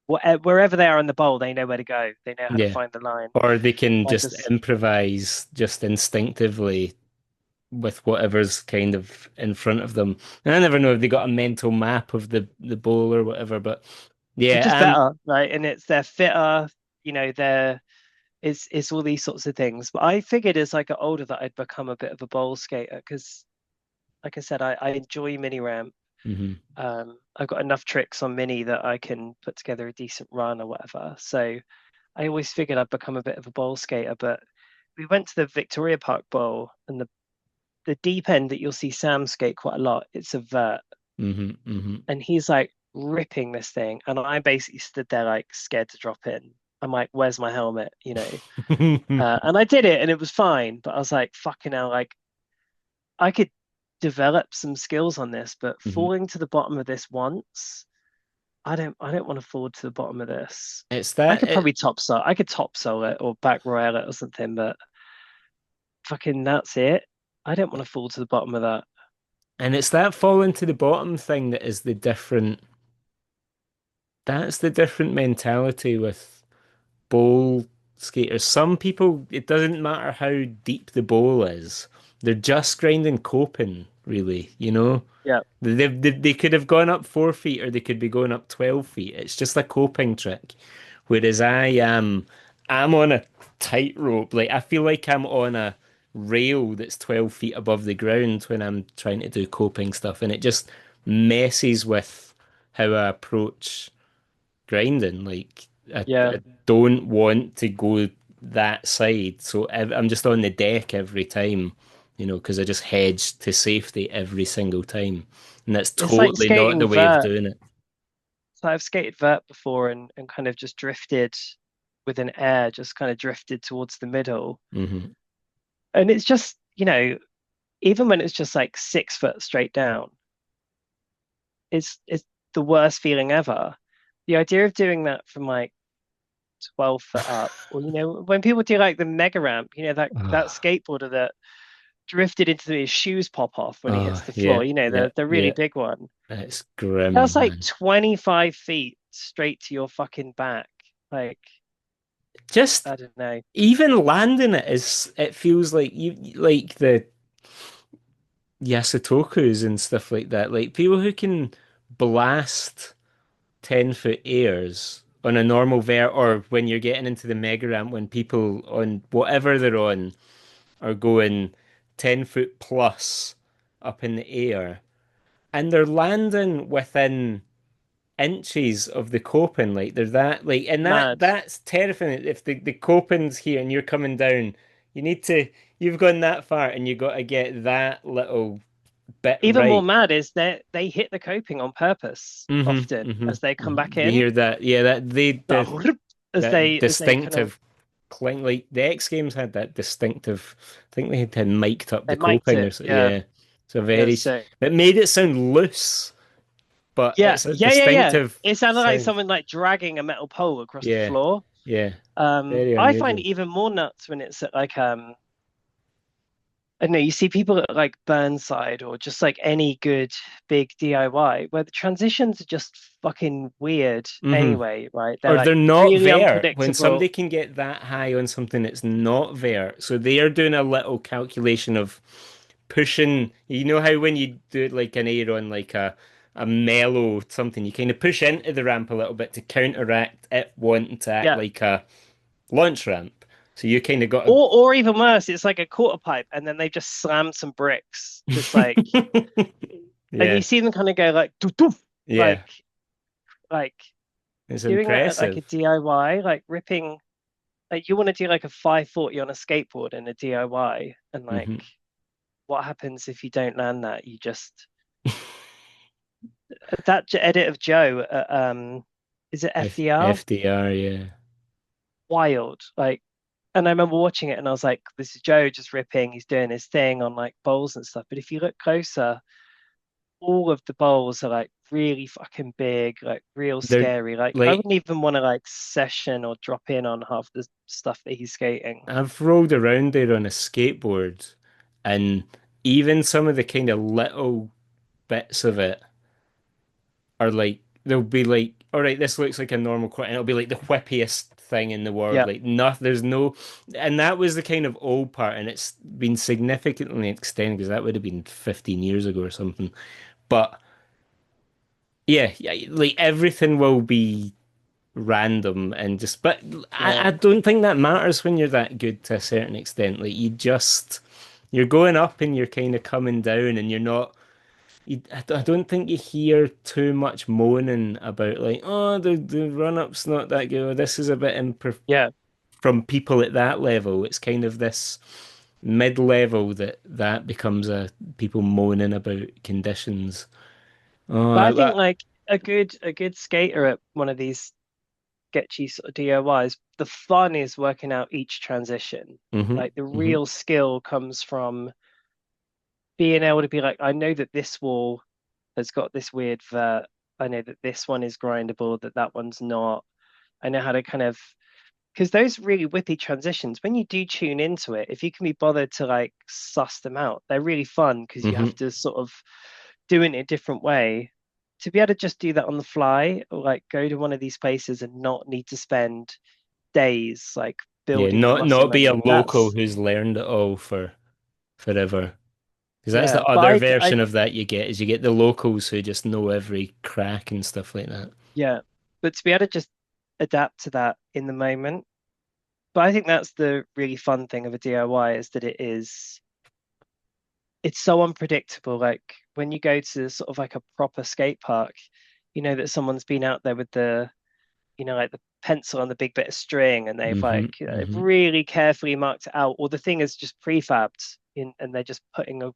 wherever they are in the bowl, they know where to go. They know how to Yeah. find the line. Or they can I just just improvise just instinctively with whatever's kind of in front of them. And I never know if they got a mental map of the bowl or whatever, but they're just yeah, better, right? And it's they're fitter, they're it's all these sorts of things. But I figured as I got older that I'd become a bit of a bowl skater because, like I said, I enjoy mini ramp. hmm I've got enough tricks on mini that I can put together a decent run or whatever. So I always figured I'd become a bit of a bowl skater, but we went to the Victoria Park Bowl, and the deep end that you'll see Sam skate quite a lot, it's a vert, Hmm. Hmm. and he's like ripping this thing, and I basically stood there like scared to drop in. I'm like, "Where's my helmet?" And I did it, and it was fine, but I was like, "Fucking hell!" Like I could develop some skills on this, but Hmm. falling to the bottom of this once, I don't want to fall to the bottom of this. It's I that could it, probably topsail. I could topsail it or back royale it or something, but fucking that's it. I don't want to fall to the bottom of that. and it's that falling to the bottom thing that is the different. That's the different mentality with bowl skaters. Some people, it doesn't matter how deep the bowl is. They're just grinding coping, really, you know? Yeah, They could have gone up 4 feet or they could be going up 12 feet. It's just a coping trick. Whereas I'm on a tightrope. Like I feel like I'm on a rail that's 12 feet above the ground when I'm trying to do coping stuff. And it just messes with how I approach grinding. Like yeah. I don't want to go that side, so I'm just on the deck every time, because I just hedge to safety every single time, and that's It's like totally not skating the way of vert. doing it. So I've skated vert before and kind of just drifted with an air, just kind of drifted towards the middle. Hmm. And it's just, even when it's just like 6 foot straight down, it's the worst feeling ever. The idea of doing that from like 12 foot up, or when people do like the mega ramp, that Oh, skateboarder that drifted into his shoes pop off when he oh hits the yeah, floor, yeah, the really yeah. big one. It's grim, That's like man. 25 feet straight to your fucking back. Like, Just I don't know. even landing it feels like you like the Yasutokus and stuff like that. Like people who can blast 10-foot airs on a normal vert, or when you're getting into the mega ramp, when people on whatever they're on are going 10 foot plus up in the air and they're landing within inches of the coping, like they're that like, and Mad. that's terrifying. If the coping's here and you're coming down, you need to you've gone that far and you got to get that little bit Even more right. mad is that they hit the coping on purpose often as they come back You in. hear that? Yeah, that That as that they kind of distinctive clink. Like the X Games had that distinctive. I think they had mic'd up they the mic'd coping or it. so. Yeah. Yeah, so Yeah, very. so It made it sound loose, but yeah, it's a yeah, yeah, yeah. distinctive It sounded like sound. someone like dragging a metal pole across the Yeah, floor. yeah, very I find unusual. it even more nuts when it's at like I don't know, you see people at like Burnside or just like any good big DIY where the transitions are just fucking weird Hmm. anyway, right? They're Or like they're not really there. When somebody unpredictable. can get that high on something that's not there, so they are doing a little calculation of pushing. You know how when you do it like an air on like a mellow something, you kind of push into the ramp a little bit to counteract it wanting to act Yeah. like a launch ramp. So you kind of got Or even worse, it's like a quarter pipe and then they just slam some bricks, just like, to. and you Yeah, see them kind of go like doof, doof, yeah, like like it's doing that at like a impressive. DIY, like ripping, like you want to do like a 540 on a skateboard in a DIY, and like Hmm. what happens if you don't land that? You just that edit of Joe at is it FDR? FDR, yeah. Wild. Like, and I remember watching it and I was like, this is Joe just ripping, he's doing his thing on like bowls and stuff. But if you look closer, all of the bowls are like really fucking big, like real They're scary. Like I like wouldn't even want to like session or drop in on half the stuff that he's skating. I've rolled around there on a skateboard, and even some of the kind of little bits of it are like they'll be like, all right, this looks like a normal quad, and it'll be like the whippiest thing in the world. Yeah. Like nothing, there's no, and that was the kind of old part, and it's been significantly extended because that would have been 15 years ago or something. But yeah, yeah, like everything will be random and just, but Yeah. I don't think that matters when you're that good to a certain extent. Like you're going up and you're kind of coming down and I don't think you hear too much moaning about like, oh, the run-up's not that good, or this is a bit imper Yeah. from people at that level. It's kind of this mid-level that becomes a people moaning about conditions. Oh, But I think like a good skater at one of these sketchy sort of DIYs, the fun is working out each transition. hmm Like the hmm real skill comes from being able to be like, I know that this wall has got this weird vert. I know that this one is grindable, that that one's not. I know how to kind of because those really whippy transitions, when you do tune into it, if you can be bothered to like suss them out, they're really fun because you hmm have to sort of do it in a different way. To be able to just do that on the fly, or like go to one of these places and not need to spend days like Yeah, building the muscle not be a memory. local That's who's learned it all for forever. Because that's yeah, the but other I version of that you get is you get the locals who just know every crack and stuff like that. yeah, but to be able to just adapt to that in the moment. But I think that's the really fun thing of a DIY is that it's so unpredictable. Like when you go to sort of like a proper skate park, you know that someone's been out there with the, like the pencil and the big bit of string, and they've hmm like, they've hmm really carefully marked it out, or the thing is just prefabbed in, and they're just putting a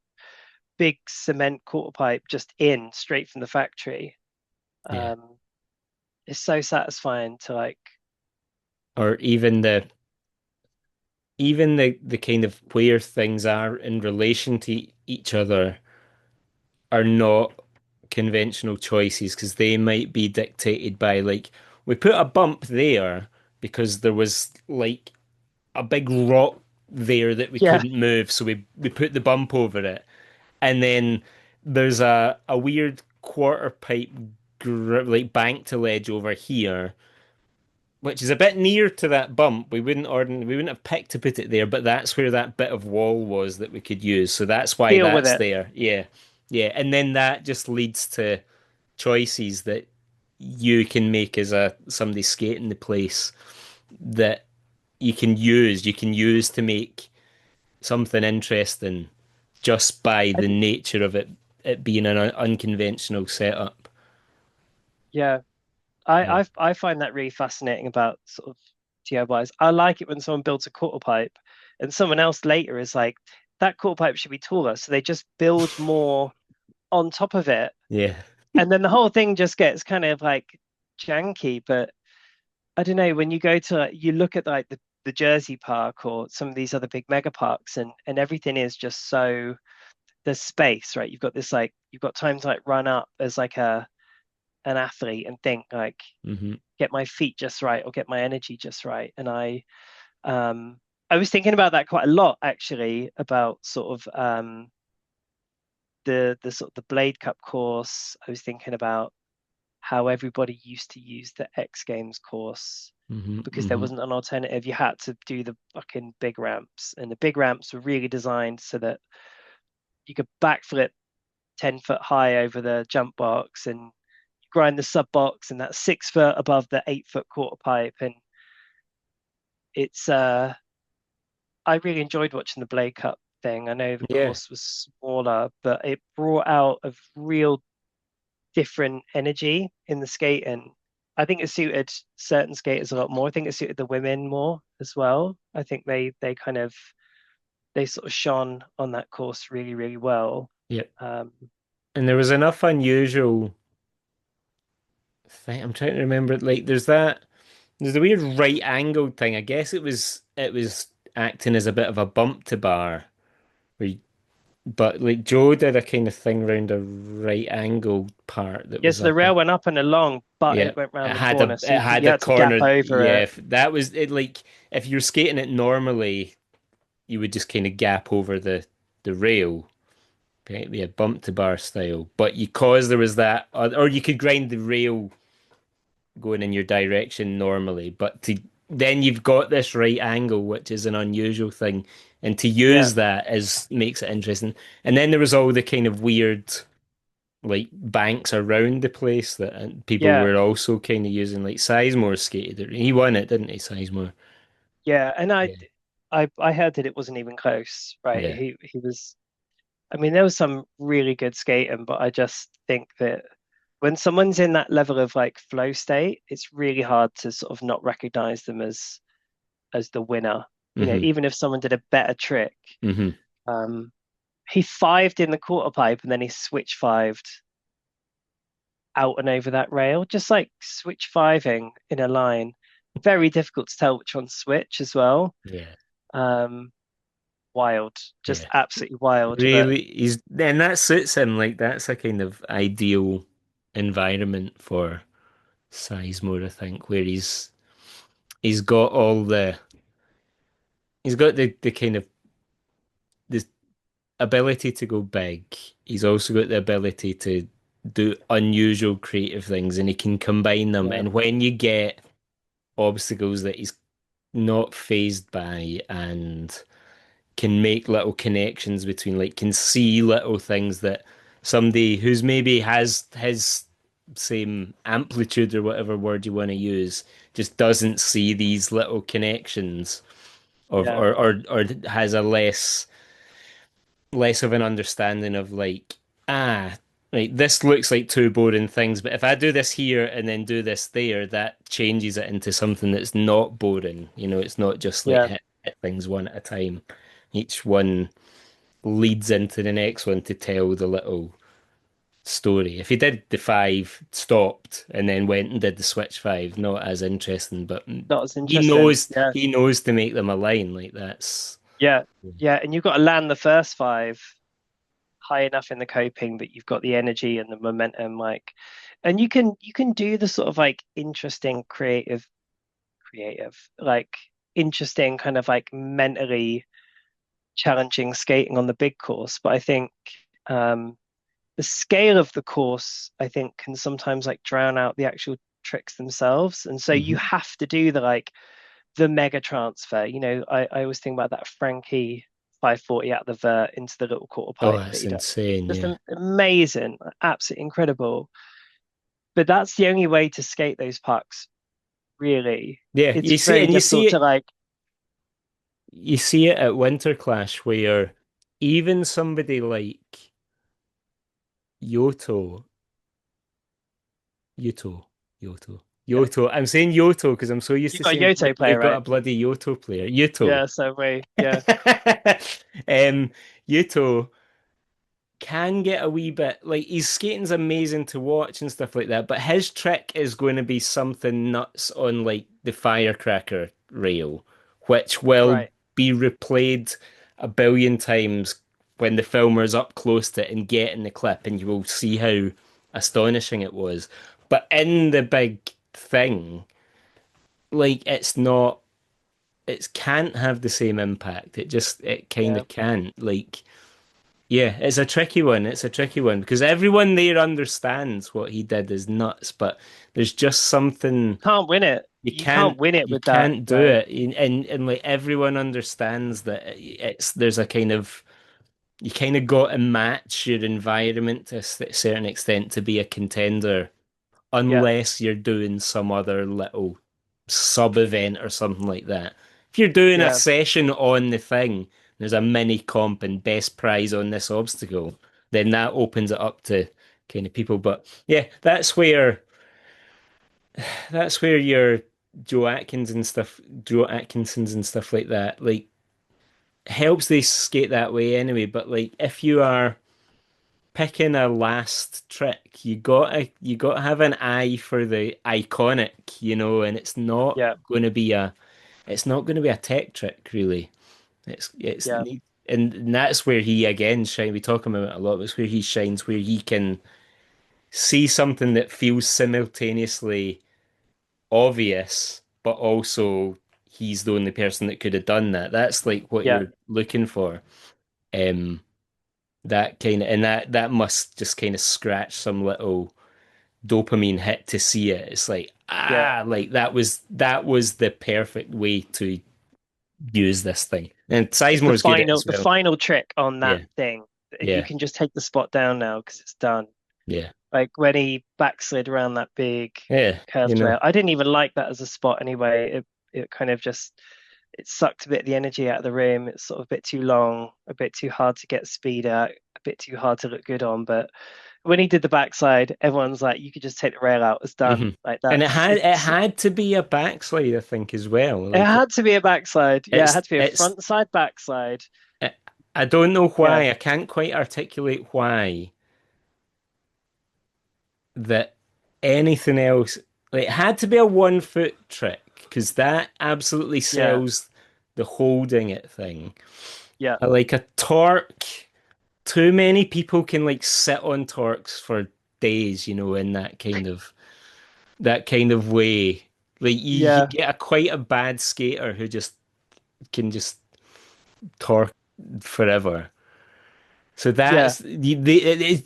big cement quarter pipe just in straight from the factory. Yeah. Um, it's so satisfying to like, Or even the kind of where things are in relation to each other are not conventional choices because they might be dictated by like we put a bump there because there was like a big rock there that we yeah, couldn't move, so we put the bump over it. And then there's a weird quarter pipe like bank to ledge over here, which is a bit near to that bump. We wouldn't have picked to put it there, but that's where that bit of wall was that we could use. So that's why deal with that's it. there. Yeah. Yeah. And then that just leads to choices that you can make as a somebody skating the place that you can use to make something interesting just by I the think, nature of it being an unconventional setup. yeah, Yeah. I find that really fascinating about sort of DIYs. I like it when someone builds a quarter pipe and someone else later is like, that quarter pipe should be taller. So they just build more on top of it. Yeah. And then the whole thing just gets kind of like janky. But I don't know, when you go to you look at like the Jersey Park or some of these other big mega parks and everything is just so there's space, right? You've got this like you've got time to like run up as like a an athlete and think like hmm get my feet just right or get my energy just right. And um I was thinking about that quite a lot actually about sort of the sort of the Blade Cup course. I was thinking about how everybody used to use the X Games course because there hmm wasn't an alternative. You had to do the fucking big ramps, and the big ramps were really designed so that you could backflip 10 foot high over the jump box and grind the sub box, and that's 6 foot above the 8 foot quarter pipe. And it's I really enjoyed watching the Blade Cup thing. I know the Yeah. course was smaller, but it brought out a real different energy in the skating. I think it suited certain skaters a lot more. I think it suited the women more as well. I think they kind of they sort of shone on that course really, really well. Yeah. Um, And there was enough unusual thing. I'm trying to remember it. Like there's the weird right angled thing. I guess it was acting as a bit of a bump to bar. Where you, but like Joe did a kind of thing around a right angled part that yes, was the like a rail went up and along, but yeah. it went It round the had corner, so it you had a had to gap corner. over Yeah, it. if that was it. Like if you're skating it normally, you would just kind of gap over the rail. Okay, yeah, bump to bar style. But because there was that, or you could grind the rail going in your direction normally, but then you've got this right angle, which is an unusual thing, and to Yeah, use that is makes it interesting. And then there was all the kind of weird like banks around the place that people yeah, were also kind of using. Like Sizemore skated it. He won it, didn't he, Sizemore? yeah. And Yeah, I heard that it wasn't even close, right? yeah, He was. I mean, there was some really good skating, but I just think that when someone's in that level of like flow state, it's really hard to sort of not recognize them as the winner. You know, Hmm. even if someone did a better trick, Hmm. um, he fived in the quarter pipe and then he switch fived out and over that rail, just like switch fiving in a line. Very difficult to tell which one's switch as well. Yeah, Um, wild, just yeah. absolutely wild. But Really, he's and that suits him. Like that's a kind of ideal environment for Sizemore, I think, where he's got all the he's got the kind of the ability to go big. He's also got the ability to do unusual creative things, and he can combine them. yeah, And when you get obstacles that he's not phased by and can make little connections between, like, can see little things that somebody who's maybe has his same amplitude or whatever word you want to use just doesn't see these little connections of yeah, or has a less of an understanding of like, ah, like this looks like two boring things, but if I do this here and then do this there, that changes it into something that's not boring. You know, it's not just like yeah. hit things one at a time. Each one leads into the next one to tell the little story. If he did the five, stopped, and then went and did the switch five, not as interesting, but That was interesting. Yeah, he knows to make them align. Like that's yeah, yeah. And you've got to land the first five high enough in the coping that you've got the energy and the momentum, like, and you can do the sort of like interesting, creative, like interesting kind of like mentally challenging skating on the big course. But I think um, the scale of the course, I think, can sometimes like drown out the actual tricks themselves. And so you Mhm. have to do the mega transfer. You know, I always think about that Frankie 540 out of the vert into the little quarter Oh, pipe that that's he does. insane. Just Yeah. amazing, absolutely incredible. But that's the only way to skate those pucks, really. Yeah, It's you see, very and difficult to like, you see it at Winter Clash where even somebody like Yoto, Yoto, yeah. Yoto. I'm saying Yoto because I'm so used You to got a saying Yoto we've player, got right? a bloody Yoto player. Yoto. Yeah, so we, yeah, Yuto can get a wee bit like his skating's amazing to watch and stuff like that, but his trick is going to be something nuts on like the firecracker rail, which will right. be replayed a billion times when the filmer's up close to it and getting the clip, and you will see how astonishing it was. But in the big thing, like it's not, it can't have the same impact. It kind Yeah. of can't. Like, yeah, it's a tricky one. It's a tricky one because everyone there understands what he did is nuts, but there's just something Can't win it. You can't win it you with that. can't do No. it, and like everyone understands that it's there's a kind of you kind of got to match your environment to a certain extent to be a contender Yeah. unless you're doing some other little sub event or something like that. If you're doing a Yeah. session on the thing, there's a mini comp and best prize on this obstacle, then that opens it up to kind of people. But yeah, that's where your Joe Atkinsons and stuff like that, like helps they skate that way anyway. But like if you are picking a last trick, you gotta have an eye for the iconic, you know, and Yeah. it's not going to be a tech trick really. It's Yeah. and that's where he again shine. We talk about it a lot. It's where he shines, where he can see something that feels simultaneously obvious, but also he's the only person that could have done that. That's like what Yeah. you're looking for. Um, that kind of and that must just kind of scratch some little dopamine hit to see it. It's like Yeah. like that was the perfect way to use this thing. And It's Sizemore's good at it as the well. final trick on that Yeah, thing. You yeah, can just take the spot down now because it's done. yeah, Like when he backslid around that big yeah. You curved know, rail. I didn't even like that as a spot anyway. It kind of just it sucked a bit of the energy out of the room. It's sort of a bit too long, a bit too hard to get speed out, a bit too hard to look good on. But when he did the backside, everyone's like, you could just take the rail out. It's done. hmm Like And that's it it's. had to be a backslide, I think, as well. It Like had to be a backside. Yeah, it had to be a it's front side backside. it, I don't know Yeah, why. I can't quite articulate why that anything else. Like, it had to be a 1 foot trick because that absolutely yeah, sells the holding it thing. yeah, Like a torque, too many people can like sit on torques for days, in that kind of way. Like you yeah, get a quite a bad skater who just can just torque forever. So yeah.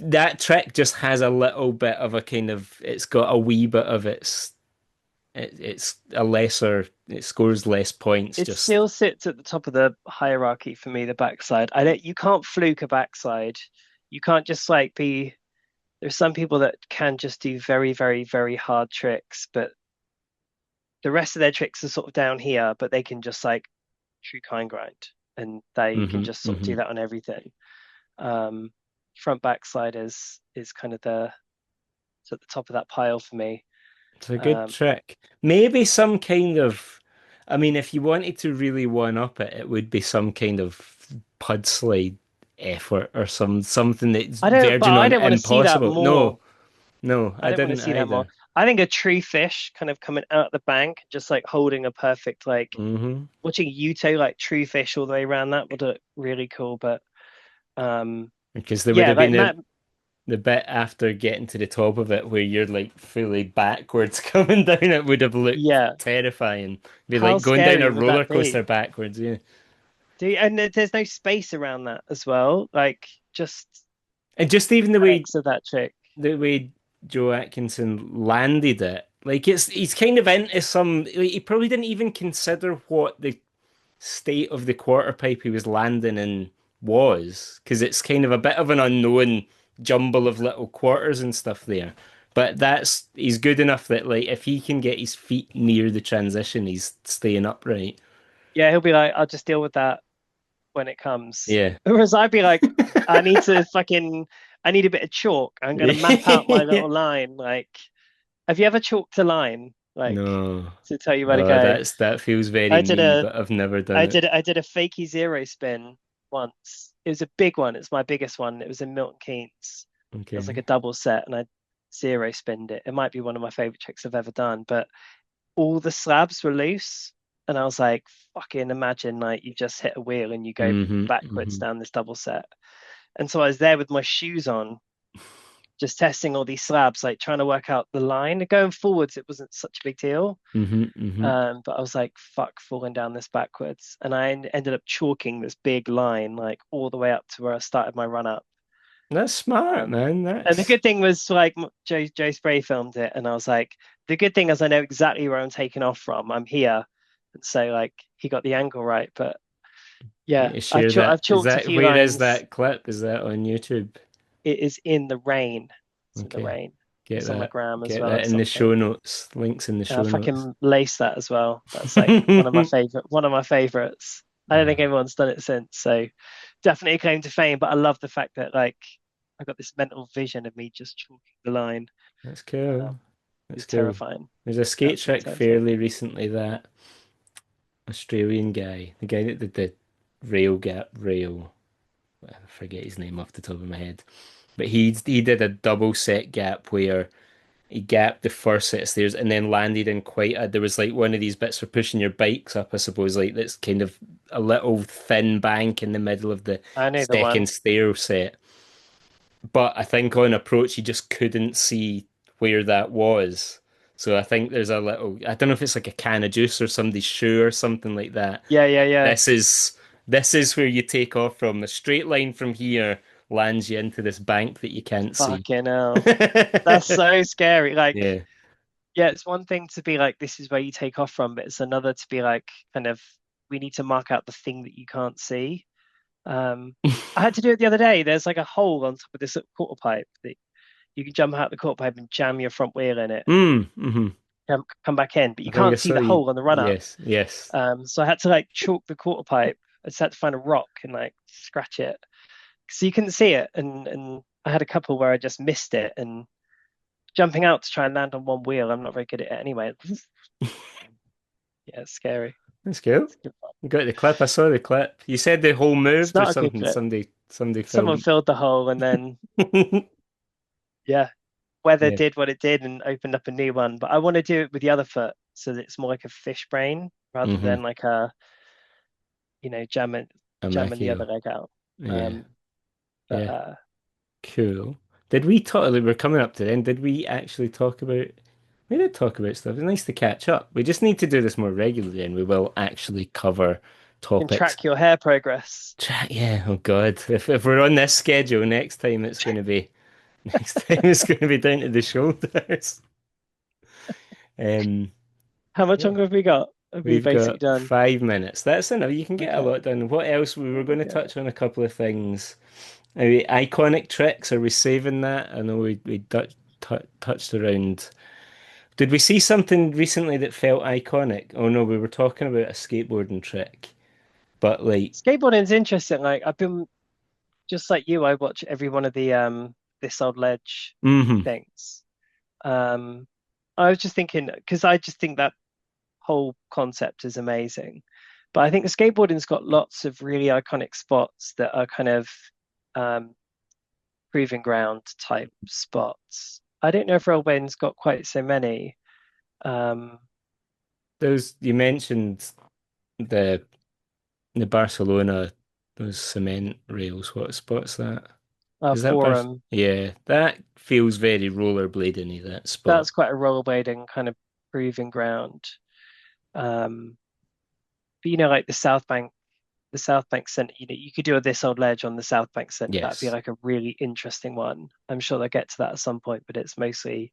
that trick just has a little bit of a kind of it's got a wee bit of it's a lesser it scores less points It just still sits at the top of the hierarchy for me, the backside. I don't, you can't fluke a backside. You can't just like be, there's some people that can just do very, very, very hard tricks, but the rest of their tricks are sort of down here, but they can just like true kind grind and they can hmm just sort of do hmm that on everything. Um, Front backside is kind of the, it's at the top of that pile for me. It's a good Um, trick. Maybe some kind of I mean if you wanted to really one up it, it would be some kind of pud slide effort or something that's but verging I on don't want to see that impossible. more. No, I I don't want to didn't see that more. either. I think a tree fish kind of coming out the bank, just like holding a perfect like hmm watching Yuto like true fish all the way around that would look really cool. But um Because there would yeah, have like been Matt, the bit after getting to the top of it where you're like fully backwards coming down, it would have looked yeah, terrifying. Be how like going down a scary would roller that coaster be? backwards, yeah. And there's no space around that as well. Like just And just even the way mechanics of that trick. the way Joe Atkinson landed it, like he's kind of into some. Like, he probably didn't even consider what the state of the quarter pipe he was landing in was, because it's kind of a bit of an unknown jumble of little quarters and stuff there. But he's good enough that like if he can get his feet near the transition, he's staying upright. Yeah, he'll be like, I'll just deal with that when it comes. Yeah. Whereas I'd be like, I need to fucking, I need a bit of chalk. I'm gonna map out my little line. Like, have you ever chalked a line, like, No. to tell you where to Oh, go? that feels very I did me, a, but I've never done it. I did a fakie zero spin once. It was a big one. It's my biggest one. It was in Milton Keynes. It was like Okay. a double set, and I zero spinned it. It might be one of my favorite tricks I've ever done, but all the slabs were loose. And I was like, fucking imagine like you just hit a wheel and you go backwards Hmm. down this double set. And so I was there with my shoes on, just testing all these slabs, like trying to work out the line. Going forwards, it wasn't such a big deal. Hmm. But I was like, fuck, falling down this backwards. And I ended up chalking this big line, like all the way up to where I started my run up. That's smart, Um, man. and the That's good thing was like Joe Spray filmed it, and I was like, the good thing is I know exactly where I'm taking off from. I'm here, and so like he got the angle right. But need yeah, to share I've that. Is chalked a that few where is lines. that clip? Is that on YouTube? It is in the rain. It's in the Okay. rain. Get It's on my that. gram as Get well that at in the some show point. notes. Links in the I show notes. fucking lace that as well. That's like one of my favorites. I don't think Ah, anyone's done it since, so definitely a claim to fame. But I love the fact that like I got this mental vision of me just chalking the line. that's cool. Um, That's it's cool. terrifying. There's a skate Absolutely trick terrifying. fairly recently that Australian guy, the guy that did the rail, I forget his name off the top of my head, but he did a double set gap where he gapped the first set of stairs and then landed in quite a there was like one of these bits for pushing your bikes up, I suppose, like that's kind of a little thin bank in the middle of the I know the second one. stair set. But I think on approach he just couldn't see where that was. So I think there's a little I don't know if it's like a can of juice or somebody's shoe or something like that. Yeah, yeah, yeah. This is this is where you take off from. The straight line from here lands you into this bank that you can't see. Fucking hell. That's so scary. Like, Yeah. yeah, it's one thing to be like, this is where you take off from, but it's another to be like, kind of, we need to mark out the thing that you can't see. Um, I had to do it the other day. There's like a hole on top of this quarter pipe that you can jump out the quarter pipe and jam your front wheel in it. Hmm. come back in, but I you think I can't see saw the you. hole on the run up. Yes, yes. So I had to like chalk the quarter pipe. I just had to find a rock and like scratch it, so you couldn't see it. And I had a couple where I just missed it and jumping out to try and land on one wheel. I'm not very good at it anyway. Yeah, it's scary. That's cool. It's good fun. You got the clip. I saw the clip. You said the hole It's moved or not a good something. clip. Somebody Someone filmed. filled the hole and then yeah, weather Yeah. did what it did and opened up a new one. But I want to do it with the other foot so that it's more like a fish brain rather Mm-hmm. than like a, A jamming the other Macchio. leg out. Yeah. Um, but Yeah. Cool. Did we talk? Like, we're coming up to the end. Did we actually talk about? We did talk about stuff. It's nice to catch up. We just need to do this more regularly, and we will actually cover can topics. track your hair progress. Chat. Yeah. Oh God. If we're on this schedule, next time it's going to be next time it's going to be down to the shoulders. Um. How much Yeah. longer have we got? Have we We've basically got done? 5 minutes. That's enough. You can get a Okay. lot done. What else? We were going to Okay. touch on a couple of things. Maybe iconic tricks. Are we saving that? I know we touched around. Did we see something recently that felt iconic? Oh no, we were talking about a skateboarding trick. But like, Skateboarding is interesting. Like I've been just like you, I watch every one of the this old ledge hmm things. Um, I was just thinking because I just think that whole concept is amazing. But I think the skateboarding's got lots of really iconic spots that are kind of um, proving ground type spots. I don't know if Rollbane's got quite so many. Um, those you mentioned the the Barcelona those cement rails. What spot's that? Is that Bar? Forum, Yeah, that feels very rollerblading-y, that spot. that's quite a rollerblading kind of proving ground. Um, but like the South Bank Centre, you could do a this old ledge on the South Bank Centre. That'd be Yes. like a really interesting one. I'm sure they'll get to that at some point, but it's mostly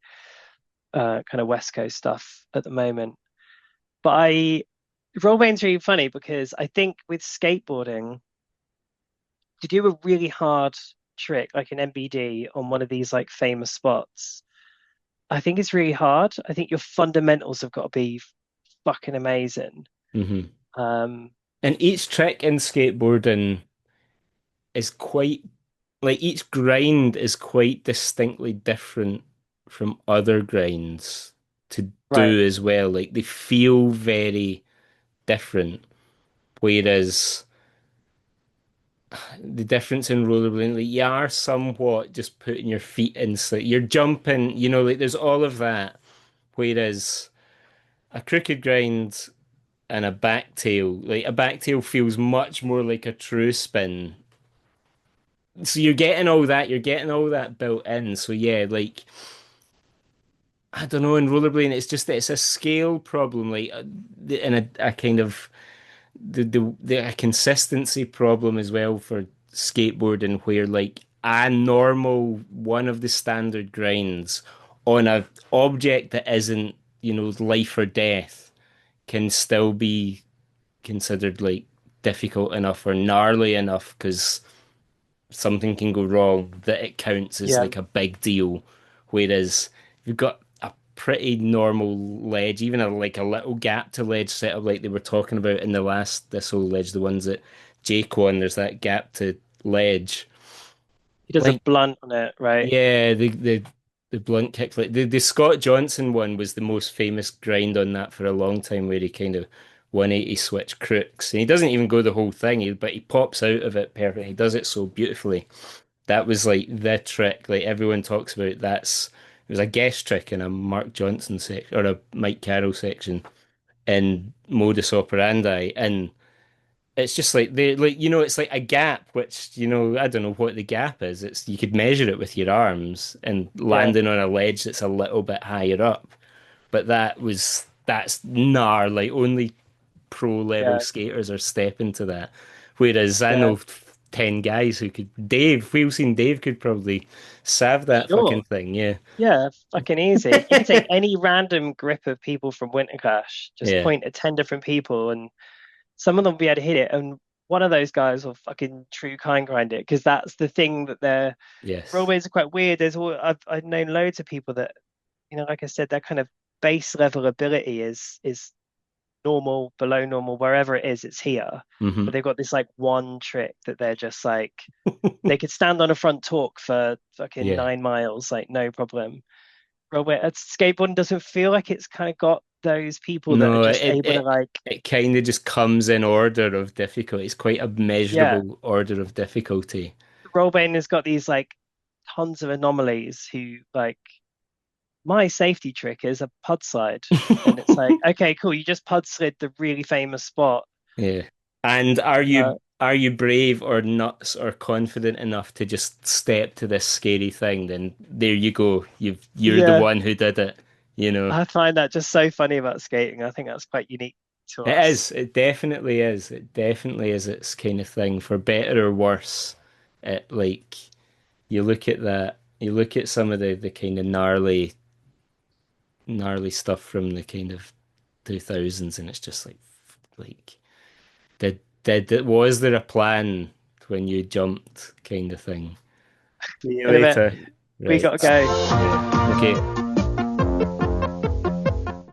kind of West Coast stuff at the moment. But rollbane's really funny because I think with skateboarding, to do a really hard trick like an MBD on one of these like famous spots, I think it's really hard. I think your fundamentals have got to be fucking amazing. hmm Um, And each trick in skateboarding is quite like each grind is quite distinctly different from other grinds to right. do as well. Like they feel very different. Whereas the difference in rollerblading, like you are somewhat just putting your feet in, so you're jumping, like there's all of that. Whereas a crooked grind and a backtail, like a backtail feels much more like a true spin. So you're getting all that built in. So yeah, like I don't know, in rollerblading, it's just that it's a scale problem, like and a kind of a consistency problem as well for skateboarding, where like a normal one of the standard grinds on a object that isn't, life or death can still be considered like difficult enough or gnarly enough because something can go wrong that it counts as Yeah. like a big deal. Whereas if you've got a pretty normal ledge, even like a little gap to ledge setup like they were talking about in the last this whole ledge, the ones that Jake won, there's that gap to ledge. He does a Like blunt on it, right? yeah, the blunt kick, like the Scott Johnson one was the most famous grind on that for a long time, where he kind of 180 switch crooks, and he doesn't even go the whole thing, but he pops out of it perfect. He does it so beautifully. That was like the trick. Like everyone talks about. It was a guest trick in a Mark Johnson section or a Mike Carroll section in Modus Operandi, and it's just like it's like a gap, which I don't know what the gap is. It's you could measure it with your arms and Yeah. landing on a ledge that's a little bit higher up. But that's like only pro level Yeah. skaters are stepping to that. Whereas I Yeah. know 10 guys who could, we've seen Dave could probably salve that fucking Sure. thing. Yeah. Yeah, fucking easy. You could take any random grip of people from Winter Clash, just Yeah. point at 10 different people, and some of them will be able to hit it. And one of those guys will fucking true kind grind it because that's the thing that they're Yes. rollways are quite weird. I've known loads of people that, like I said, they're kind of base level ability is normal, below normal, wherever it is, it's here. But Hmm. they've got this like one trick that they're just like they could stand on a front talk for fucking Yeah. 9 miles, like no problem. Skateboarding doesn't feel like it's kind of got those people that are No, just able to like, it kind of just comes in order of difficulty. It's quite a yeah, measurable order of difficulty. Rollerblading has got these like tons of anomalies who like my safety trick is a pud slide. And it's like, okay, cool, you just pud slid the really famous spot. Yeah. And Uh, are you brave or nuts or confident enough to just step to this scary thing? Then there you go. You're the yeah, one who did it, you know. I find that just so funny about skating. I think that's quite unique to It us. is. It definitely is. It definitely is its kind of thing, for better or worse. It like you look at that, you look at some of the kind of gnarly stuff from the kind of 2000s, and it's just like was there a plan when you jumped kind of thing? See you In a bit, later. we Right. got to go. Yeah. Okay.